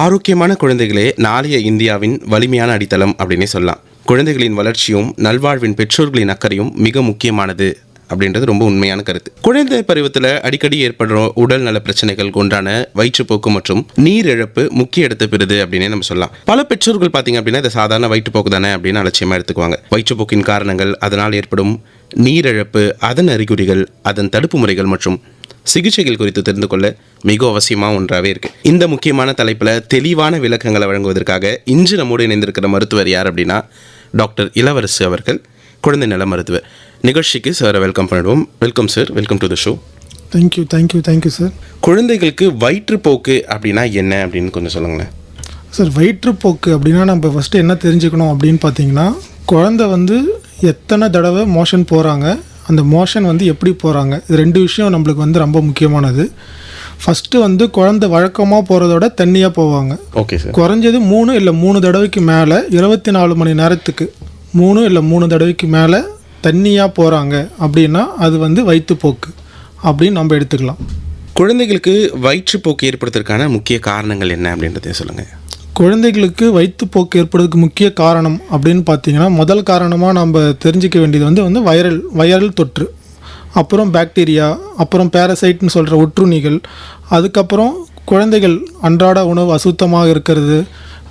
ஆரோக்கியமான குழந்தைகளே நாளைய இந்தியாவின் வலிமையான அடித்தளம் அப்படின்னே சொல்லலாம். குழந்தைகளின் வளர்ச்சியும் நல்வாழ்வின் பெற்றோர்களின் அக்கறையும் மிக முக்கியமானது அப்படின்றது ரொம்ப உண்மையான கருத்து. குழந்தை பருவத்தில் அடிக்கடி ஏற்படுற உடல் நல பிரச்சனைகள் ஒன்றான வயிற்றுப்போக்கு மற்றும் நீர் இழப்பு முக்கிய இடத்தை பெறுது அப்படின்னே நம்ம சொல்லலாம். பல பெற்றோர்கள் பார்த்தீங்க அப்படின்னா இதை சாதாரண வயிற்றுப்போக்கு தானே அப்படின்னு அலட்சியமாக எடுத்துக்குவாங்க. வயிற்றுப்போக்கின் காரணங்கள், அதனால் ஏற்படும் நீரிழப்பு, அதன் அறிகுறிகள், அதன் தடுப்பு முறைகள் மற்றும் சிகிச்சைகள் குறித்து தெரிந்து கொள்ள மிக அவசியமாக ஒன்றாகவே இருக்குது. இந்த முக்கியமான தலைப்பில் தெளிவான விளக்கங்களை வழங்குவதற்காக இன்று நம்மோடு இணைந்திருக்கிற மருத்துவர் யார் அப்படின்னா டாக்டர் இளவரசு அவர்கள், குழந்தை நல மருத்துவர். நிகழ்ச்சிக்கு சார் வெல்கம் பண்ணிடுவோம். Welcome sir, welcome to the show. Thank you sir. குழந்தைகளுக்கு வயிற்றுப்போக்கு அப்படின்னா என்ன அப்படின்னு கொஞ்சம் சொல்லுங்களேன் சார். வயிற்றுப்போக்கு அப்படின்னா நம்ம ஃபஸ்ட்டு என்ன தெரிஞ்சுக்கணும் அப்படின்னு பார்த்தீங்கன்னா, குழந்தை எத்தனை தடவை மோஷன் போகிறாங்க, அந்த மோஷன் எப்படி போகிறாங்க, இது ரெண்டு விஷயம் நம்மளுக்கு ரொம்ப முக்கியமானது. ஃபஸ்ட்டு குழந்தை வழக்கமாக போகிறதோட தண்ணியாக போவாங்க. Okay sir. குறைஞ்சது 3 இல்லை 3 தடவைக்கு மேலே 24 மணி நேரத்துக்கு 3 இல்லை 3 தடவைக்கு மேலே தண்ணியாக போகிறாங்க அப்படின்னா அது வயிற்றுப்போக்கு அப்படின்னு நம்ம எடுத்துக்கலாம். குழந்தைகளுக்கு வயிற்றுப்போக்கு ஏற்படுத்துறதுக்கான முக்கிய காரணங்கள் என்ன அப்படின்றத சொல்லுங்கள். குழந்தைகளுக்கு வயிற்றுப்போக்கு ஏற்படுறதுக்கு முக்கிய காரணம் அப்படின்னு பார்த்தீங்கன்னா, முதல் காரணமாக நம்ம தெரிஞ்சிக்க வேண்டியது வைரல் தொற்று, அப்புறம் பாக்டீரியா, அப்புறம் பேரசைட்னு சொல்கிற ஒட்டுண்ணிகள், அதுக்கப்புறம் குழந்தைகள் அன்றாட உணவு அசுத்தமாக இருக்கிறது,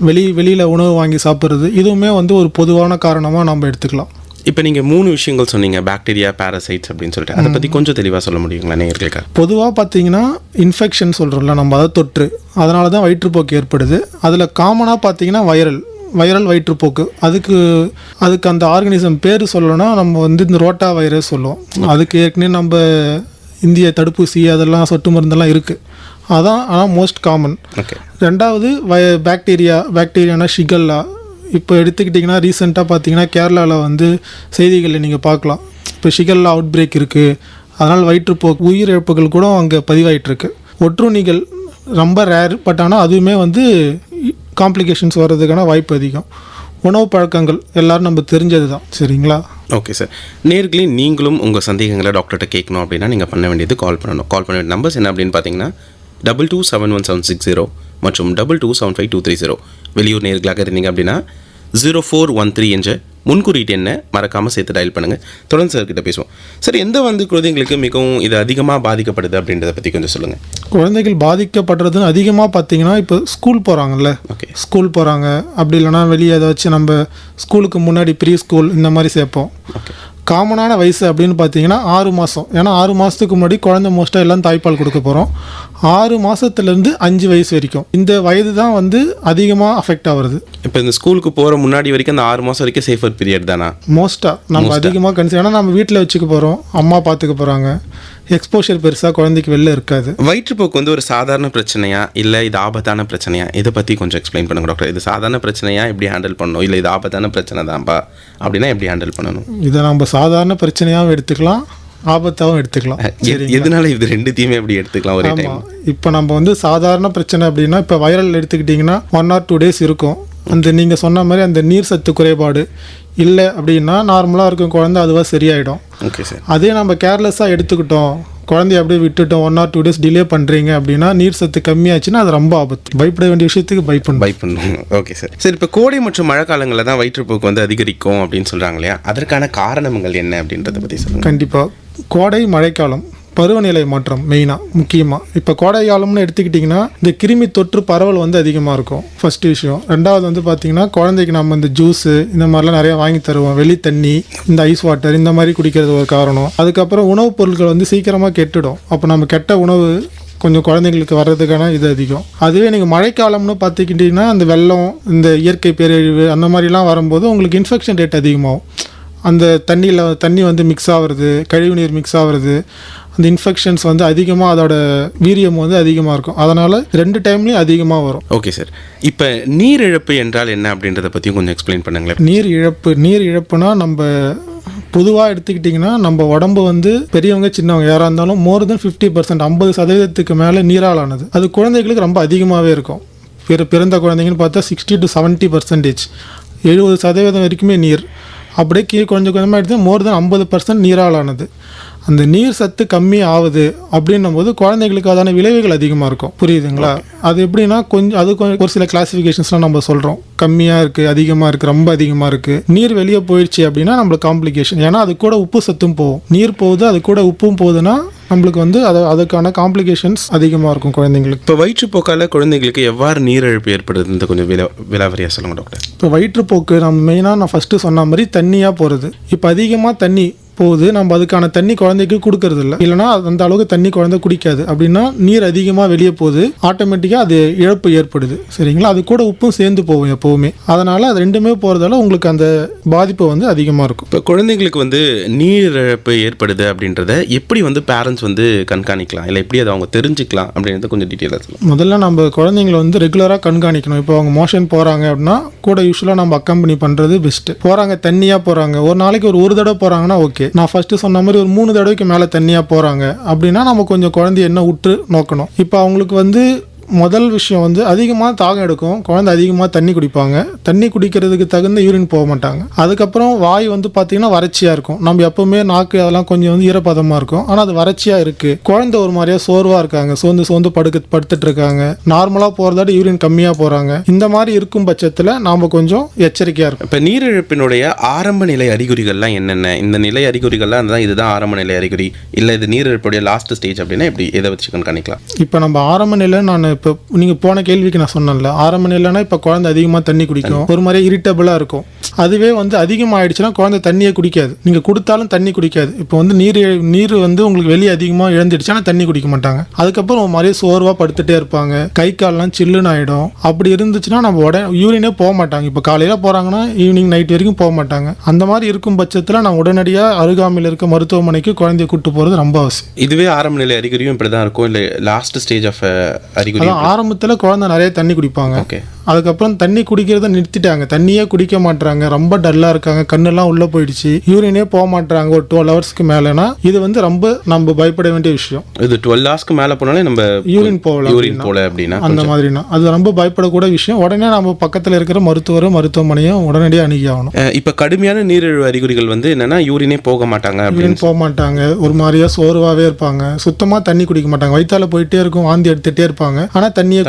வெளியில் உணவு வாங்கி சாப்பிட்றது, இதுவுமே ஒரு பொதுவான காரணமாக நம்ம எடுத்துக்கலாம். இப்போ நீங்கள் 3 விஷயங்கள் சொன்னீங்க, பாக்டீரியா, பேரசைட்ஸ் அப்படின்னு சொல்லிட்டு. அதை பற்றி கொஞ்சம் தெளிவாக சொல்ல முடியுங்களா நேயர்களுக்கு? பொதுவாக பார்த்தீங்கன்னா இன்ஃபெக்ஷன் சொல்கிறோம்ல நம்ம, அதை தொற்று, அதனால தான் வயிற்றுப்போக்கு ஏற்படுது. அதில் காமனாக பார்த்தீங்கன்னா வைரல் வயிற்றுப்போக்கு. அதுக்கு அந்த ஆர்கனிசம் பேர் சொல்லணும்னா நம்ம இந்த ரோட்டா வைரஸ் சொல்லுவோம். அதுக்கு ஏற்கனவே நம்ம இந்திய தடுப்பூசி அதெல்லாம் சொட்டு மருந்தெல்லாம் இருக்குது. அதான் ஆனால் மோஸ்ட் காமன். ரெண்டாவது பாக்டீரியானா ஷிகல்லா. இப்போ எடுத்துக்கிட்டிங்கன்னா ரீசெண்டாக பார்த்தீங்கன்னா கேரளாவில் செய்திகளில் நீங்கள் பார்க்கலாம், இப்போ ஷிகல்லா அவுட் பிரேக் இருக்குது, அதனால் வயிற்றுப்போக்கு உயிரிழப்புகள் கூட அங்கே பதிவாயிட்ருக்கு. ஒட்டுண்ணிகள் ரொம்ப ரேர், பட் ஆனால் அதுவுமே காம்ப்ளிகேஷன்ஸ் வர்றதுக்கான வாய்ப்பு அதிகம். உணவு பழக்கங்கள் எல்லோரும் நம்ம தெரிஞ்சது தான். சரிங்களா? Okay sir. நேர்களே, நீங்களும் உங்கள் சந்தேகங்களை டாக்டர்கிட்ட கேட்கணும் அப்படின்னா நீங்கள் பண்ண வேண்டியது கால் பண்ணணும். கால் பண்ண வேண்டிய நம்பர்ஸ் என்ன அப்படின்னு பார்த்தீங்கன்னா 22711760 மற்றும் 22752330. வெளியூர் நேர்களாக இருந்தீங்க அப்படின்னா 0413 என்ற முன்குறியீட்டு என்ன மறக்காமல் சேர்த்து டயல் பண்ணுங்கள். தொடர்ந்து சார்கிட்ட பேசுவோம். சார், எந்த குழந்தைங்களுக்கு மிகவும் இது அதிகமாக பாதிக்கப்படுது அப்படின்றத பற்றி கொஞ்சம் சொல்லுங்கள். குழந்தைகள் பாதிக்கப்படுறதுன்னு அதிகமாக பார்த்தீங்கன்னா, இப்போ ஸ்கூல் போகிறாங்கல்ல, ஸ்கூல் போகிறாங்க, அப்படி இல்லைனா வெளியே ஏதாச்சும் நம்ம ஸ்கூலுக்கு முன்னாடி ப்ரீ ஸ்கூல் இந்த மாதிரி சேர்ப்போம். காமனான வயசு அப்படின்னு பார்த்தீங்கன்னா 6 மாதம். ஏன்னா 6 மாதத்துக்கு முன்னாடி குழந்தை மோஸ்ட்டாக எல்லாம் தாய்ப்பால் கொடுக்க போகிறோம். 6 மாதத்துலேருந்து 5 வயசு வரைக்கும் இந்த வயது தான் அதிகமாக அஃபெக்ட் ஆகுறது. இப்போ இந்த ஸ்கூலுக்கு போகிற முன்னாடி வரைக்கும் அந்த 6 மாதம் வரைக்கும் சேஃபர் பீரியட் தானா? மோஸ்ட்டாக நம்ம அதிகமாக கன்சிடர். ஏன்னா நம்ம வீட்டில் வச்சுக்க போகிறோம், அம்மா பார்த்துக்க போகிறாங்க, எக்ஸ்போஷர் பெருசாக குழந்தைக்கு வெளில இருக்காது. வயிற்றுப்போக்கு ஒரு சாதாரண பிரச்சனையா இல்லை இது ஆபத்தான பிரச்சனையா? இதை பற்றி கொஞ்சம் எக்ஸ்பிளைன் பண்ணுங்க டாக்டர். இது சாதாரண பிரச்சனையா எப்படி ஹேண்டில் பண்ணணும், இல்லை இது ஆபத்தான பிரச்சனை தான்ப்பா அப்படின்னா எப்படி ஹேண்டில் பண்ணணும்? இதை நம்ம சாதாரண பிரச்சனையாகவும் எடுத்துக்கலாம், ஆபத்தாகவும் எடுத்துக்கலாம். எதனால இது ரெண்டுத்தையுமே எப்படி எடுத்துக்கலாம் ஒரே டைம்? இப்போ நம்ம சாதாரண பிரச்சனை அப்படின்னா, இப்போ வைரல் எடுத்துக்கிட்டிங்கன்னா 1 or 2 days இருக்கும். நீங்கள் சொன்ன மாதிரி அந்த நீர் சத்து குறைபாடு இல்லை அப்படின்னா நார்மலாக இருக்கும் குழந்தை, அதுவாக சரியாயிடும். Okay sir. அதே நம்ம கேர்லெஸ்ஸாக எடுத்துக்கிட்டோம், குழந்தைய அப்படியே விட்டுட்டோம், 1 or 2 days டிலே பண்ணுறீங்க அப்படின்னா நீர் சத்து கம்மியாச்சுன்னா அது ரொம்ப ஆபத்து. பயப்பட வேண்டிய விஷயத்துக்கு பயப்படணும். Okay sir. சரி, இப்போ கோடை மற்றும் மழை காலங்களில் தான் வயிற்றுப்போக்கு அதிகரிக்கும் அப்படின்னு சொல்கிறாங்க இல்லையா? அதற்கான காரணங்கள் என்ன அப்படின்றத பற்றி சொல்லுங்கள். கண்டிப்பாக கோடை மழைக்காலம் பருவநிலை மாற்றம் மெயினாக முக்கியமாக. இப்போ கோடை காலம்னு எடுத்துக்கிட்டிங்கன்னா இந்த கிருமி தொற்று பரவல் அதிகமாக இருக்கும், ஃபஸ்ட்டு விஷயம். ரெண்டாவது பார்த்திங்கன்னா குழந்தைக்கு நம்ம இந்த ஜூஸு இந்த மாதிரிலாம் நிறையா வாங்கி தருவோம், வெளி தண்ணி, இந்த ஐஸ் வாட்டர் இந்த மாதிரி குடிக்கிறது ஒரு காரணம். அதுக்கப்புறம் உணவுப் பொருட்கள் சீக்கிரமாக கெட்டுடும். அப்போ நம்ம கெட்ட உணவு கொஞ்சம் குழந்தைங்களுக்கு வர்றதுக்கான இது அதிகம். அதுவே நீங்கள் மழைக்காலம்னு பார்த்துக்கிட்டிங்கன்னா அந்த வெள்ளம், இந்த இயற்கை பேரழிவு அந்த மாதிரிலாம் வரும்போது உங்களுக்கு இன்ஃபெக்ஷன் ரேட் அதிகமாகும். அந்த தண்ணி மிக்ஸ் ஆகிறது, கழிவு நீர் மிக்ஸ் ஆகிறது, அந்த இன்ஃபெக்ஷன்ஸ் அதிகமாக அதோட வீரியம் அதிகமாக இருக்கும். அதனால் 2 டைம்லேயும் அதிகமாக வரும். Okay sir. இப்போ நீர் இழப்பு என்றால் என்ன அப்படின்றத பற்றியும் கொஞ்சம் எக்ஸ்பிளைன் பண்ணுங்களேன். நீர் இழப்புனா நம்ம பொதுவாக எடுத்துக்கிட்டிங்கன்னா நம்ம உடம்பு பெரியவங்க சின்னவங்க யாராக இருந்தாலும் மோர் தென் 50%, 50% மேலே நீரால் ஆனது. அது குழந்தைகளுக்கு ரொம்ப அதிகமாகவே இருக்கும். பிறந்த குழந்தைங்கன்னு பார்த்தா 60 to 70%, 70% வரைக்குமே நீர். அப்படியே கொஞ்சம் கொஞ்சமாக எடுத்து மோர் தென் 50% நீரால் ஆனது. அந்த நீர் சத்து கம்மி ஆகுது அப்படின்னும் போது குழந்தைகளுக்கு அதான விளைவுகள் அதிகமாக இருக்கும். புரியுதுங்களா? அது எப்படின்னா கொஞ்சம் ஒரு சில கிளாசிஃபிகேஷன்ஸ்லாம் நம்ம சொல்கிறோம். கம்மியாக இருக்குது, அதிகமாக இருக்குது, ரொம்ப அதிகமாக இருக்குது. நீர் வெளியே போயிடுச்சு அப்படின்னா நம்மளுக்கு காம்ப்ளிகேஷன். ஏன்னா அது கூட உப்பு சத்தும் போகும். நீர் போகுது, அது கூட உப்பும் போகுதுன்னா நம்மளுக்கு வந்து அதுக்கான காம்ப்ளிகேஷன்ஸ் அதிகமாக இருக்கும் குழந்தைங்களுக்கு. இப்போ வயிற்றுப்போக்கால் குழந்தைங்களுக்கு எவ்வாறு நீரிழப்பு ஏற்படுதுன்னு கொஞ்சம் விலாவரியாக சொல்லுங்கள் டாக்டர். இப்போ வயிற்றுப்போக்கு நம்ம மெயினாக நான் ஃபஸ்ட்டு சொன்ன மாதிரி தண்ணியாக போகிறது. இப்போ அதிகமாக தண்ணி போகுது, நம்ம அதுக்கான தண்ணி குழந்தைக்கு கொடுக்கறது இல்லை. இல்லைனா அந்த அளவுக்கு தண்ணி குழந்தை குடிக்காது அப்படின்னா நீர் அதிகமாக வெளியே போகுது, ஆட்டோமேட்டிக்காக அது இழப்பு ஏற்படுது. சரிங்களா? அது கூட உப்பும் சேர்ந்து போகும் எப்போவுமே. அதனால் அது ரெண்டுமே போகிறதால உங்களுக்கு அந்த பாதிப்பு வந்து அதிகமாக இருக்கும். இப்போ குழந்தைங்களுக்கு வந்து நீரிழப்பு ஏற்படுது அப்படின்றத எப்படி வந்து பேரண்ட்ஸ் வந்து கண்காணிக்கலாம், இல்லை எப்படி அதை அவங்க தெரிஞ்சுக்கலாம் அப்படின்றத கொஞ்சம் டீட்டெயிலாக சொல்லலாம். முதல்ல நம்ம குழந்தைங்களை வந்து ரெகுலராக கண்காணிக்கணும். இப்போ அவங்க மோஷன் போகிறாங்க அப்படின்னா கூட யூஸ்வலாக நம்ம அக்கம்பெனி பண்ணுறது பெஸ்ட்டு. போகிறாங்க, தண்ணியாக போகிறாங்க, ஒரு நாளைக்கு ஒரு தடவை போகிறாங்கன்னா ஓகே. நான் ஃபர்ஸ்ட் சொன்ன மாதிரி ஒரு 3 தடவைக்கு மேலே தண்ணியாக போகிறாங்க அப்படின்னா நம்ம கொஞ்சம் குழந்தைய என்ன உற்று நோக்கணும். இப்போ அவங்களுக்கு வந்து முதல் விஷயம் வந்து அதிகமாக தாகம் எடுக்கும், குழந்தை அதிகமாக தண்ணி குடிப்பாங்க, தண்ணி குடிக்கிறதுக்கு தகுந்த யூரின் போக மாட்டாங்க. அதுக்கப்புறம் வாய் வந்து பார்த்திங்கன்னா வறட்சியாக இருக்கும். நம்ம எப்போவுமே நாக்கு அதெல்லாம் கொஞ்சம் வந்து ஈரப்பதமாக இருக்கும், ஆனால் அது வறட்சியாக இருக்குது. குழந்தை ஒரு மாதிரியாக சோர்வாக இருக்காங்க, சோர்ந்து படுத்துட்டு இருக்காங்க, நார்மலாக போகிறதாட யூரின் கம்மியாக போகிறாங்க. இந்த மாதிரி இருக்கும் பட்சத்தில் நாம் கொஞ்சம் எச்சரிக்கையாக இருக்கும். இப்போ நீரிழப்பினுடைய ஆரம்ப நிலை அறிகுறிகள்லாம் என்னென்ன? இந்த நிலை அறிகுறிகள்லாம் இதுதான் ஆரம்ப நிலை அறிகுறி, இல்லை இது நீரிழப்புடைய லாஸ்ட் ஸ்டேஜ் அப்படின்னா எப்படி எதை வச்சு கண்காணிக்கலாம்? இப்போ நம்ம ஆரம்ப நிலை நான் இப்போ நீங்கள் போன கேள்விக்கு நான் சொன்னேன்ல, ஆரம்ப நிலைனா இப்போ குழந்தை அதிகமாக தண்ணி குடிக்கும், ஒரு மாதிரி இரிட்டபிளாக இருக்கும். அதுவே வந்து அதிகமாகிடுச்சுன்னா குழந்தை தண்ணியை குடிக்காது, நீங்கள் கொடுத்தாலும் தண்ணி குடிக்காது. இப்போ வந்து நீர் வந்து உங்களுக்கு வெளியே அதிகமாக இழந்துடுச்சுன்னா தண்ணி குடிக்க மாட்டாங்க. அதுக்கப்புறம் ஒரு மாதிரி சோர்வாக படுத்துகிட்டே இருப்பாங்க, கை கால்லாம் சில்லுன்னு ஆகிடும். அப்படி இருந்துச்சுன்னா நம்ம உடனே யூரினே போக மாட்டாங்க. இப்போ காலையில் போகிறாங்கன்னா ஈவினிங் நைட் வரைக்கும் போக மாட்டாங்க. அந்த மாதிரி இருக்கும் பட்சத்தில் நான் உடனடியாக அருகாமையில் இருக்க மருத்துவமனைக்கு குழந்தைய கூட்டு போகிறது ரொம்ப அவசியம். இதுவே ஆரம்ப நிலை அறிகுறியும் இப்படி தான் இருக்கும், இல்லை லாஸ்ட் ஸ்டேஜ் ஆஃப் அறிகுறி? ஆரம்பத்தில் குழந்தை நிறைய தண்ணி குடிப்பாங்க, ஓகே. அதுக்கப்புறம் தண்ணி குடிக்கிறத நிறுத்திட்டாங்க, தண்ணியே குடிக்க மாட்டாங்க, ரொம்ப டல்லாக இருக்காங்க, கண்ணெல்லாம் உள்ளே போயிடுச்சு, யூரினே போக மாட்டாங்க ஒரு 12 ஹவர்ஸ்க்கு மேலேனா இது வந்து ரொம்ப நம்ம பயப்பட வேண்டிய விஷயம். இது 12 ஹவர்ஸ்க்கு மேலே போனாலே நம்ம யூரின் போல அப்படின்னா அந்த மாதிரினா அது ரொம்ப பயப்படக்கூட விஷயம். உடனே நம்ம பக்கத்தில் இருக்கிற மருத்துவமனையும் உடனடியாக அணுகி ஆகணும். இப்போ கடுமையான நீரிழிவு அறிகுறிகள் வந்து என்னன்னா யூரினே போக மாட்டாங்க, யூரின் போக மாட்டாங்க, ஒரு மாதிரியா சோர்வாகவே இருப்பாங்க, சுத்தமாக தண்ணி குடிக்க மாட்டாங்க, வயிற்றால போயிட்டே இருக்கும், வாந்தி எடுத்துகிட்டே இருப்பாங்க, ஆனால் தண்ணியை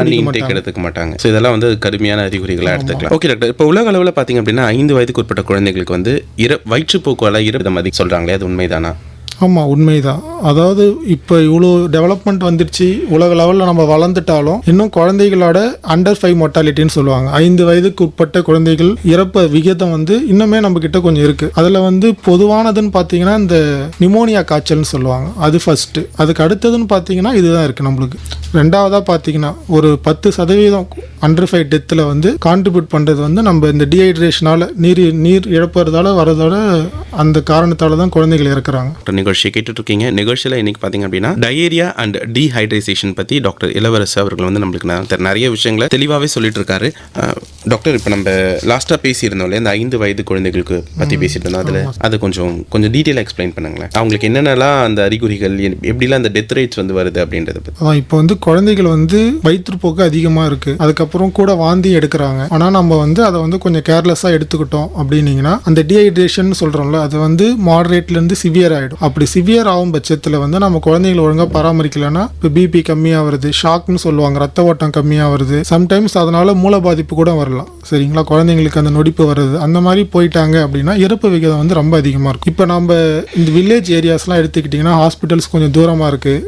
எடுத்துக்க மாட்டாங்க. ஸோ இதெல்லாம் வந்து கடுமையான அறிகுறிகளாக எடுத்துக்கலாம். ஓகே டாக்டர், இப்போ உலக அளவில் பார்த்தீங்க அப்படின்னா 5 வயதுக்கு உட்பட்ட குழந்தைகளுக்கு வந்து வயிற்றுப்போக்கால அதிகம் சொல்றாங்களே, அது உண்மைதானா? ஆமாம், உண்மைதான். அதாவது இப்போ இவ்வளோ டெவலப்மெண்ட் வந்துடுச்சு, உலக லெவலில் நம்ம வளர்ந்துட்டாலும் இன்னும் குழந்தைகளோட அண்டர் 5 மொர்டாலிட்டின்னு சொல்லுவாங்க, 5 வயதுக்கு உட்பட்ட குழந்தைகள் இறப்பு விகிதம் வந்து இன்னுமே நம்ம கிட்ட கொஞ்சம் இருக்குது. அதில் வந்து பொதுவானதுன்னு பார்த்தீங்கன்னா இந்த நிமோனியா காய்ச்சல்னு சொல்லுவாங்க, அது ஃபஸ்ட்டு. அதுக்கு அடுத்ததுன்னு பார்த்தீங்கன்னா இதுதான் இருக்குது நம்மளுக்கு. ரெண்டாவதாக பார்த்தீங்கன்னா ஒரு 10% அண்டர் 5 டெத்தில் வந்து கான்ட்ரிபியூட் பண்ணுறது வந்து நம்ம இந்த டீஹைட்ரேஷனால் நீர் இழப்புறதால வரதோட அந்த காரணத்தால் தான் குழந்தைகள் இறக்குறாங்க. நிகழ்ச்சியை கேட்டுட்டு இருக்கீங்க. நிகழ்ச்சியில் இன்னைக்கு பார்த்தீங்க அப்படின்னா டயேரியா அண்ட் டீஹைட்ரேஷன் பற்றி டாக்டர் இளவரசு அவர்கள் வந்து நம்மளுக்கு நிறைய விஷயங்களை தெளிவாகவே சொல்லிட்டு இருக்காரு. டாக்டர், இப்போ நம்ம லாஸ்ட்டாக பேசியிருந்தோம் இல்லையா, இந்த 5 வயது குழந்தைகளுக்கு பற்றி பேசிட்டு இருந்தோம், அதில் அது கொஞ்சம் டீட்டெயிலாக எக்ஸ்பிளைன் பண்ணுங்களேன். அவங்களுக்கு என்னென்னலாம் அந்த அறிகுறிகள், எப்படிலாம் அந்த டெத் ரேட்ஸ் வந்து வருது அப்படின்றத பற்றி. இப்போ வந்து குழந்தைகள் வந்து வயிற்றுப்போக்கு அதிகமாக இருக்குது, அதுக்கப்புறம் கூட வாந்தி எடுக்கிறாங்க. ஆனால் நம்ம வந்து அதை வந்து கொஞ்சம் கேர்லெஸ்ஸாக எடுத்துக்கிட்டோம் அப்படின்னீங்கன்னா அந்த டீஹைட்ரேஷன் சொல்கிறோம்ல, அது வந்து மாடரேட்லேருந்து சிவியர் ஆகிடும். அப்படி சிவியர் ஆகும் பட்சத்தில் வந்து நம்ம குழந்தைகளை ஒழுங்காக பராமரிக்கலைன்னா இப்போ பிபி கம்மியாக வருது, ஷாக்னு சொல்லுவாங்க, ரத்த ஓட்டம் கம்மியாக வருது, சம்டைம்ஸ் அதனால மூல பாதிப்பு கூட வரலாம். சரிங்களா? குழந்தைங்களுக்கு அந்த நொடிப்பு வருது, அந்த மாதிரி போயிட்டாங்க அப்படின்னா இறப்பு விகிதம் வந்து ரொம்ப அதிகமாக இருக்கும். இப்போ நம்ம இந்த வில்லேஜ் ஏரியாஸ்லாம் எடுத்துக்கிட்டிங்கன்னா ஹாஸ்பிட்டல்ஸ் கொஞ்சம் தூரமாக இருக்குது,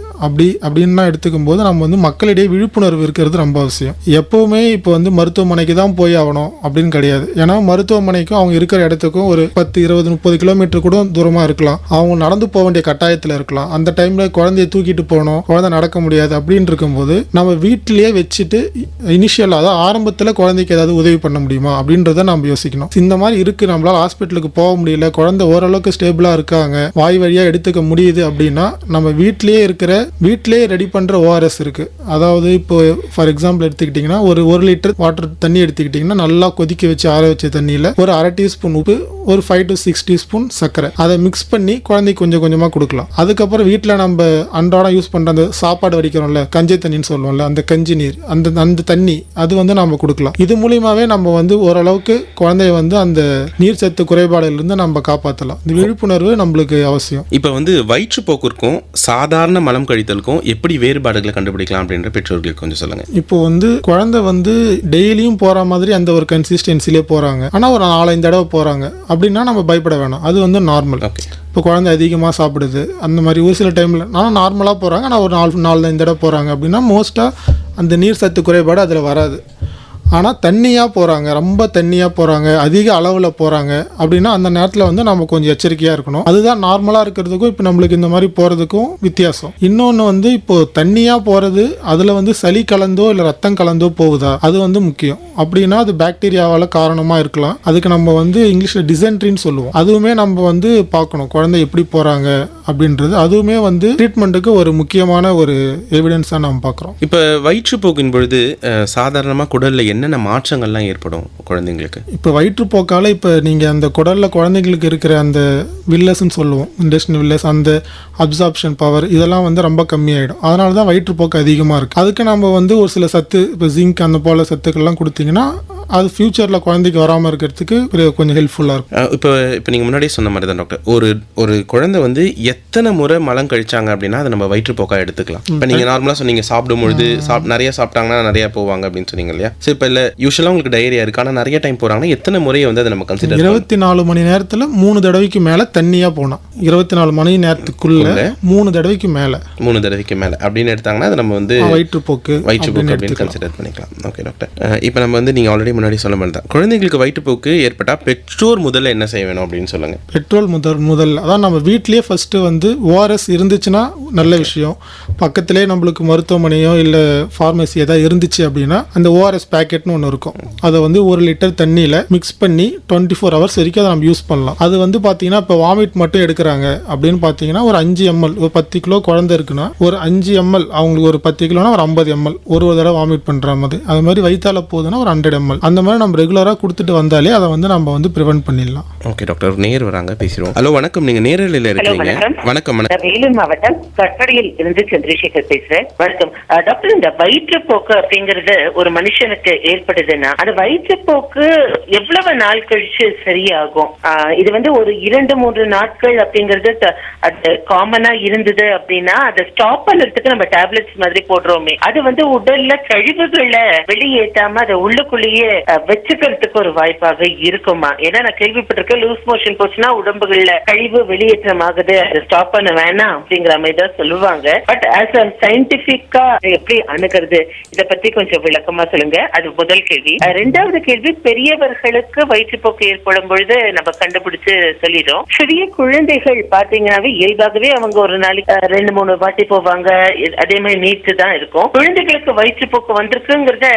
அப்படின்லாம் எடுத்துக்கும் போது நம்ம வந்து மக்களிடையே விழிப்புணர்வு இருக்கிறது ரொம்ப அவசியம். எப்போவுமே இப்போ வந்து மருத்துவமனைக்கு தான் போய் ஆகணும் அப்படின்னு கிடையாது. ஏன்னா மருத்துவமனைக்கும் அவங்க இருக்கிற இடத்துக்கும் ஒரு 10, 20, 30 கிலோமீட்டர் கூட தூரமாக இருக்கலாம், அவங்க நடந்து போக வேண்டிய கட்டாயத்தில் இருக்கலாம். அந்த டைமில் குழந்தைய தூக்கிட்டு போகணும், குழந்தை நடக்க முடியாது அப்படின்னு இருக்கும்போது நம்ம வீட்டிலேயே வச்சுட்டு இனிஷியலாக அதாவது ஆரம்பத்தில் குழந்தைக்கு ஏதாவது உதவி பண்ண முடியுமா அப்படின்றத நம்ம யோசிக்கணும். இந்த மாதிரி இருக்குது, நம்மளால் ஹாஸ்பிட்டலுக்கு போக முடியல, குழந்தை ஓரளவுக்கு ஸ்டேபிளாக இருக்காங்க, வாய் வழியாக எடுத்துக்க முடியுது அப்படின்னா நம்ம வீட்டிலேயே ரெடி பண்ணுற ஓஆர்எஸ் இருக்குது. அதாவது இப்போ ஃபார் எக்ஸாம்பிள் எடுத்துக்கிட்டிங்கன்னா ஒரு 1 லிட்டர் வாட்டர் தண்ணி எடுத்துக்கிட்டிங்கன்னா நல்லா கொதிக்க வச்சு ஆற வச்ச தண்ணியில் ஒரு 1/2 டீஸ்பூன் உப்பு, ஒரு 5 to 6 டீஸ்பூன் சர்க்கரை, அதை மிக்ஸ் பண்ணி குழந்தைக்கு கொஞ்சம் கொஞ்சமாக கொடுக்கலாம். அதுக்கப்புறம் வீட்டில் நம்ம அன்றாடம் யூஸ் பண்ணுற அந்த சாப்பாடு வடிக்கிறோம்ல, கஞ்சி தண்ணின்னு சொல்லுவோம்ல, அந்த கஞ்சி நீர், அந்த தண்ணி அது வந்து நம்ம கொடுக்கலாம். இது மூலியமாகவே நம்ம வந்து ஓரளவுக்கு குழந்தைய வந்து அந்த நீர் சத்து குறைபாடுலேருந்து நம்ம காப்பாற்றலாம். இந்த விழிப்புணர்வு நம்மளுக்கு அவசியம். இப்போ வந்து வயிற்றுப்போக்கிற்கும் சாதாரண மலம் கழித்தலுக்கும் எப்படி வேறுபாடுகளை கண்டுபிடிக்கலாம் அப்படின்ற பெற்றோர்களுக்கு கொஞ்சம் சொல்லுங்கள். இப்போ வந்து குழந்தை வந்து டெய்லியும் போகிற மாதிரி அந்த ஒரு கன்சிஸ்டன்சிலே போகிறாங்க, ஆனால் ஒரு 4-5 தடவை போகிறாங்க அப்படின்னா நம்ம பயப்பட வேணாம். அது வந்து நார்மல். இப்போ குழந்தை அதிகமாக சாப்பிடுது அந்த மாதிரி ஒரு சில டைமில் ஆனால் நார்மலாக போகிறாங்க, ஆனால் ஒரு 4-5 தடவை போகிறாங்க அப்படின்னா மோஸ்ட்டாக அந்த நீர் சத்து குறைபாடு அதில் வராது. ஆனால் தண்ணியாக போகிறாங்க, ரொம்ப தண்ணியாக போகிறாங்க, அதிக அளவில் போகிறாங்க அப்படின்னா அந்த நேரத்தில் வந்து நம்ம கொஞ்சம் எச்சரிக்கையாக இருக்கணும். அதுதான் நார்மலாக இருக்கிறதுக்கும் இப்போ நம்மளுக்கு இந்த மாதிரி போகிறதுக்கும் வித்தியாசம். இன்னொன்று வந்து இப்போது தண்ணியாக போகிறது அதில் வந்து சளி கலந்தோ இல்லை ரத்தம் கலந்தோ போகுதா, அது வந்து முக்கியம். அப்படின்னா அது பாக்டீரியாவால் காரணமாக இருக்கலாம். அதுக்கு நம்ம வந்து இங்கிலீஷில் டிசென்ட்ரின்னு சொல்லுவோம். அதுவுமே நம்ம வந்து பார்க்கணும் குழந்தை எப்படி போகிறாங்க அப்படின்றது. அதுவுமே வந்து ட்ரீட்மெண்ட்டுக்கு ஒரு முக்கியமான ஒரு எவிடன்ஸாக நம்ம பார்க்குறோம். இப்போ வயிற்றுப்போக்கின் பொழுது சாதாரணமாக குடலில் என்னென்ன மாற்றங்கள்லாம் ஏற்படும் குழந்தைங்களுக்கு? இப்போ வயிற்றுப்போக்கால் இப்போ நீங்கள் அந்த குடலில் குழந்தைங்களுக்கு இருக்கிற அந்த வில்லஸ்ன்னு சொல்லுவோம், இன்டெஸ்டினல் வில்லஸ், அந்த அப்சார்ப்ஷன் பவர் இதெல்லாம் வந்து ரொம்ப கம்மியாயிடும். அதனால தான் வயிற்றுப்போக்கு அதிகமாக இருக்குது. அதுக்கு நம்ம வந்து ஒரு சில சத்து, இப்போ ஜிங்க் அந்த போல் சத்துக்கள்லாம் கொடுத்தீங்கன்னா அது ஃபியூச்சரில் குழந்தைக்கு வராமல் இருக்கிறதுக்கு கொஞ்சம் ஹெல்ப்ஃபுல்லாக இருக்கும். இப்போ நீங்கள் முன்னாடியே சொன்ன மாதிரி தான் டாக்டர், ஒரு குழந்தை வந்து எத்தனை முறை மலம் கழிச்சாங்க அப்படின்னா அதை நம்ம வயிற்றுப்போக்காக எடுத்துக்கலாம். இப்போ நீங்கள் நார்மலாக சொன்னீங்க சாப்பிடும்பொழுது நிறைய சாப்பிட்டாங்கன்னா நிறைய போவாங்க அப்படின்னு சொன்னீங்க இல்லையா? சரி, இப்போ இல்லை யூஸ்வலாக உங்களுக்கு டயரியா இருக்கு ஆனால் நிறைய டைம் போகிறாங்கன்னா எத்தனை முறையை வந்து அதை நம்ம கன்சிடர்? 24 மணி நேரத்தில் 3 தடவைக்கு மேலே தண்ணியாக போனால் 24 மணி நேரத்துக்குள்ள 3 தடவைக்கு மேலே 3 தடவைக்கு மேலே அப்படின்னு எடுத்தாங்கன்னா அதை நம்ம வந்து வயிற்றுப்போக்கு அப்படின்னு கன்சிடர் பண்ணிக்கலாம். ஓகே டாக்டர், இப்போ நம்ம வந்து நீங்கள் ஆல்ரெடி முன்னாடி சொல்ல மாதிரி தான் குழந்தைங்களுக்கு வயிற்றுப்போக்கு ஏற்பட்டால் பெற்றோர் முதல்ல என்ன செய்ய வேணும் அப்படின்னு சொல்லுங்கள். பெற்றோர் முதல்ல அதான் நம்ம வீட்லேயே ஃபஸ்ட்டு வந்து ஓஆர்எஸ் இருந்துச்சுன்னா நல்ல விஷயம். பக்கத்துலேயே நம்மளுக்கு மருத்துவமனையோ இல்லை ஃபார்மசி ஏதாவது இருந்துச்சு அப்படின்னா அந்த ஓஆர்எஸ் பேக்கெட்னு ஒன்று இருக்கும். அதை வந்து 1 லிட்டர் தண்ணியில் மிக்ஸ் பண்ணி 24 ஹவர்ஸ் வரைக்கும் அதை நம்ம யூஸ் பண்ணலாம். அது வந்து பார்த்தீங்கன்னா இப்போ வாமிட் மட்டும் எடுக்கிறாங்க அப்படின்னு பார்த்தீங்கன்னா ஒரு 5 ml, ஒரு 10 கிலோ குழந்தை இருக்குன்னா ஒரு 5 ml, அவங்களுக்கு ஒரு 10 கிலோனா ஒரு 50 ml ஒரு தடவை வாமிட் பண்ணுற மாதிரி. அது மாதிரி வயிற்றால போகுதுன்னா ஒரு 100 ml அந்த மாதிரி நம்ம ரெகுலராக கொடுத்துட்டு வந்தாலே அதை வந்து நம்ம வந்து ப்ரிவென்ட் பண்ணிடலாம். ஓகே டாக்டர், நேர் வராங்க, பேசுகிறோம். ஹலோ வணக்கம், நீங்கள் நேரில் இருக்கிறீங்க. வணக்கம். வேலூர் மாவட்டம் கட்படியில் இருந்து சந்திரசேகர் பேசுறேன். வணக்கம் டாக்டர். இந்த வயிற்றுப்போக்கு அப்படிங்கிறது ஒரு மனுஷனுக்கு ஏற்படுதுன்னா அந்த வயிற்றுப்போக்கு எவ்வளவு நாள் கழிச்சு சரியாகும்? இது வந்து ஒரு 2-3 நாட்கள் அப்படிங்கிறது அது காமனா இருந்தது அப்படின்னா அதை ஸ்டாப் பண்றதுக்கு நம்ம டேப்லெட்ஸ் மாதிரி போடுறோமே, அது வந்து உடல்ல கழிவுகளை வெளியேற்றாம அதை உள்ளுக்குள்ளேயே வச்சுக்கிறதுக்கு ஒரு வாய்ப்பாக இருக்குமா? ஏன்னா நான் கேள்விப்பட்டிருக்கேன் லூஸ் மோஷன் போச்சுன்னா உடம்புகள்ல கழிவு வெளியேற்றம் ஆகுது, அதை ஸ்டாப் பண்ண வேணாம் அப்படிங்கிற மாதிரி தான் சொல்லுவாங்க. பட் ஆஸ் அ சயின்டிபிக்கா எப்படி அணுகிறது, இதை பத்தி கொஞ்சம் விளக்கமா சொல்லுங்க. அது முதல் கேள்வி. 2வது கேள்வி, பெரியவர்களுக்கு வயிற்றுப்போக்கு ஏற்படும் பொழுது நம்ம கண்டுபிடிச்சு சொல்லிடும். சிறிய குழந்தைகள் பாத்தீங்கன்னாவே இயல்பாகவே அவங்க ஒரு நாளைக்கு 2-3 வாட்டி போவாங்க, அதே மாதிரி நீட்டு தான் இருக்கும். குழந்தைகளுக்கு வயிற்றுப்போக்கு வந்திருக்குங்கிறத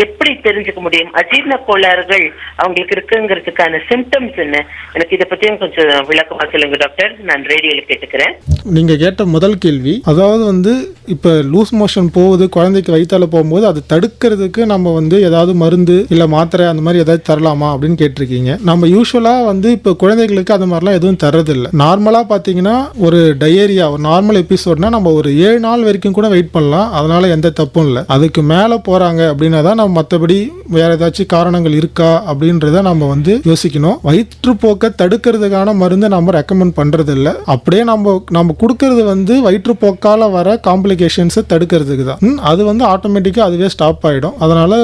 எப்படி தெரிஞ்சுக்க முடியும்? அஜீரண கோளாறுகள் அவங்களுக்கு இருக்குங்கிறதுக்கான சிம்டம்ஸ் என்ன? எனக்கு இதை பத்தியும் கொஞ்சம் விளக்கமா சொல்லுங்க டாக்டர். நான் ரேடியோல கேட்டுக்கிறேன். நீங்க கேட்ட முதல் கேள்வி, அதாவது வந்து இப்ப லூஸ் மோஷன் போகுது குழந்தைக்கு வயிற்றால போகும்போது அதை தடுக்கிறதுக்கு நம்ம வந்து ஏதாவது மருந்து இல்ல மாத்திரை அந்த மாதிரி ஏதாவது தரலாமா அப்படின்னு கேட்டிருக்கீங்க. நம்ம யூஸ்வலா வந்து இப்ப குழந்தைகளுக்கு அது மாதிரிலாம் எதுவும் தர்றதில்லை. நார்மலா பாத்தீங்கன்னா ஒரு டயரியா, ஒரு நார்மல் எபிசோட்னா நம்ம ஒரு 7 நாள் வரைக்கும் கூட வெயிட் பண்ணலாம், அதனால எந்த தப்பும் இல்லை. அதுக்கு மேல போறாங்க அப்படின்னா தான் நம்ம மற்றபடி வேற ஏதாச்சும் காரணங்கள் இருக்கா அப்படின்றத நம்ம வந்து யோசிக்கணும். வயிற்றுப்போக்கை தடுக்கிறதுக்கான மருந்து நம்ம ரெக்கமெண்ட் பண்றது இல்லை. அப்படியே நம்ம கொடுக்கறது வந்து வயிற்றுப்போக்கால வர காம்ப்ளிகேஷன்ஸை தடுக்கிறதுக்கு தான். அது வந்து ஆட்டோமேட்டிக்காக அதுவே ஸ்டாப் ஆகிடும். அதனால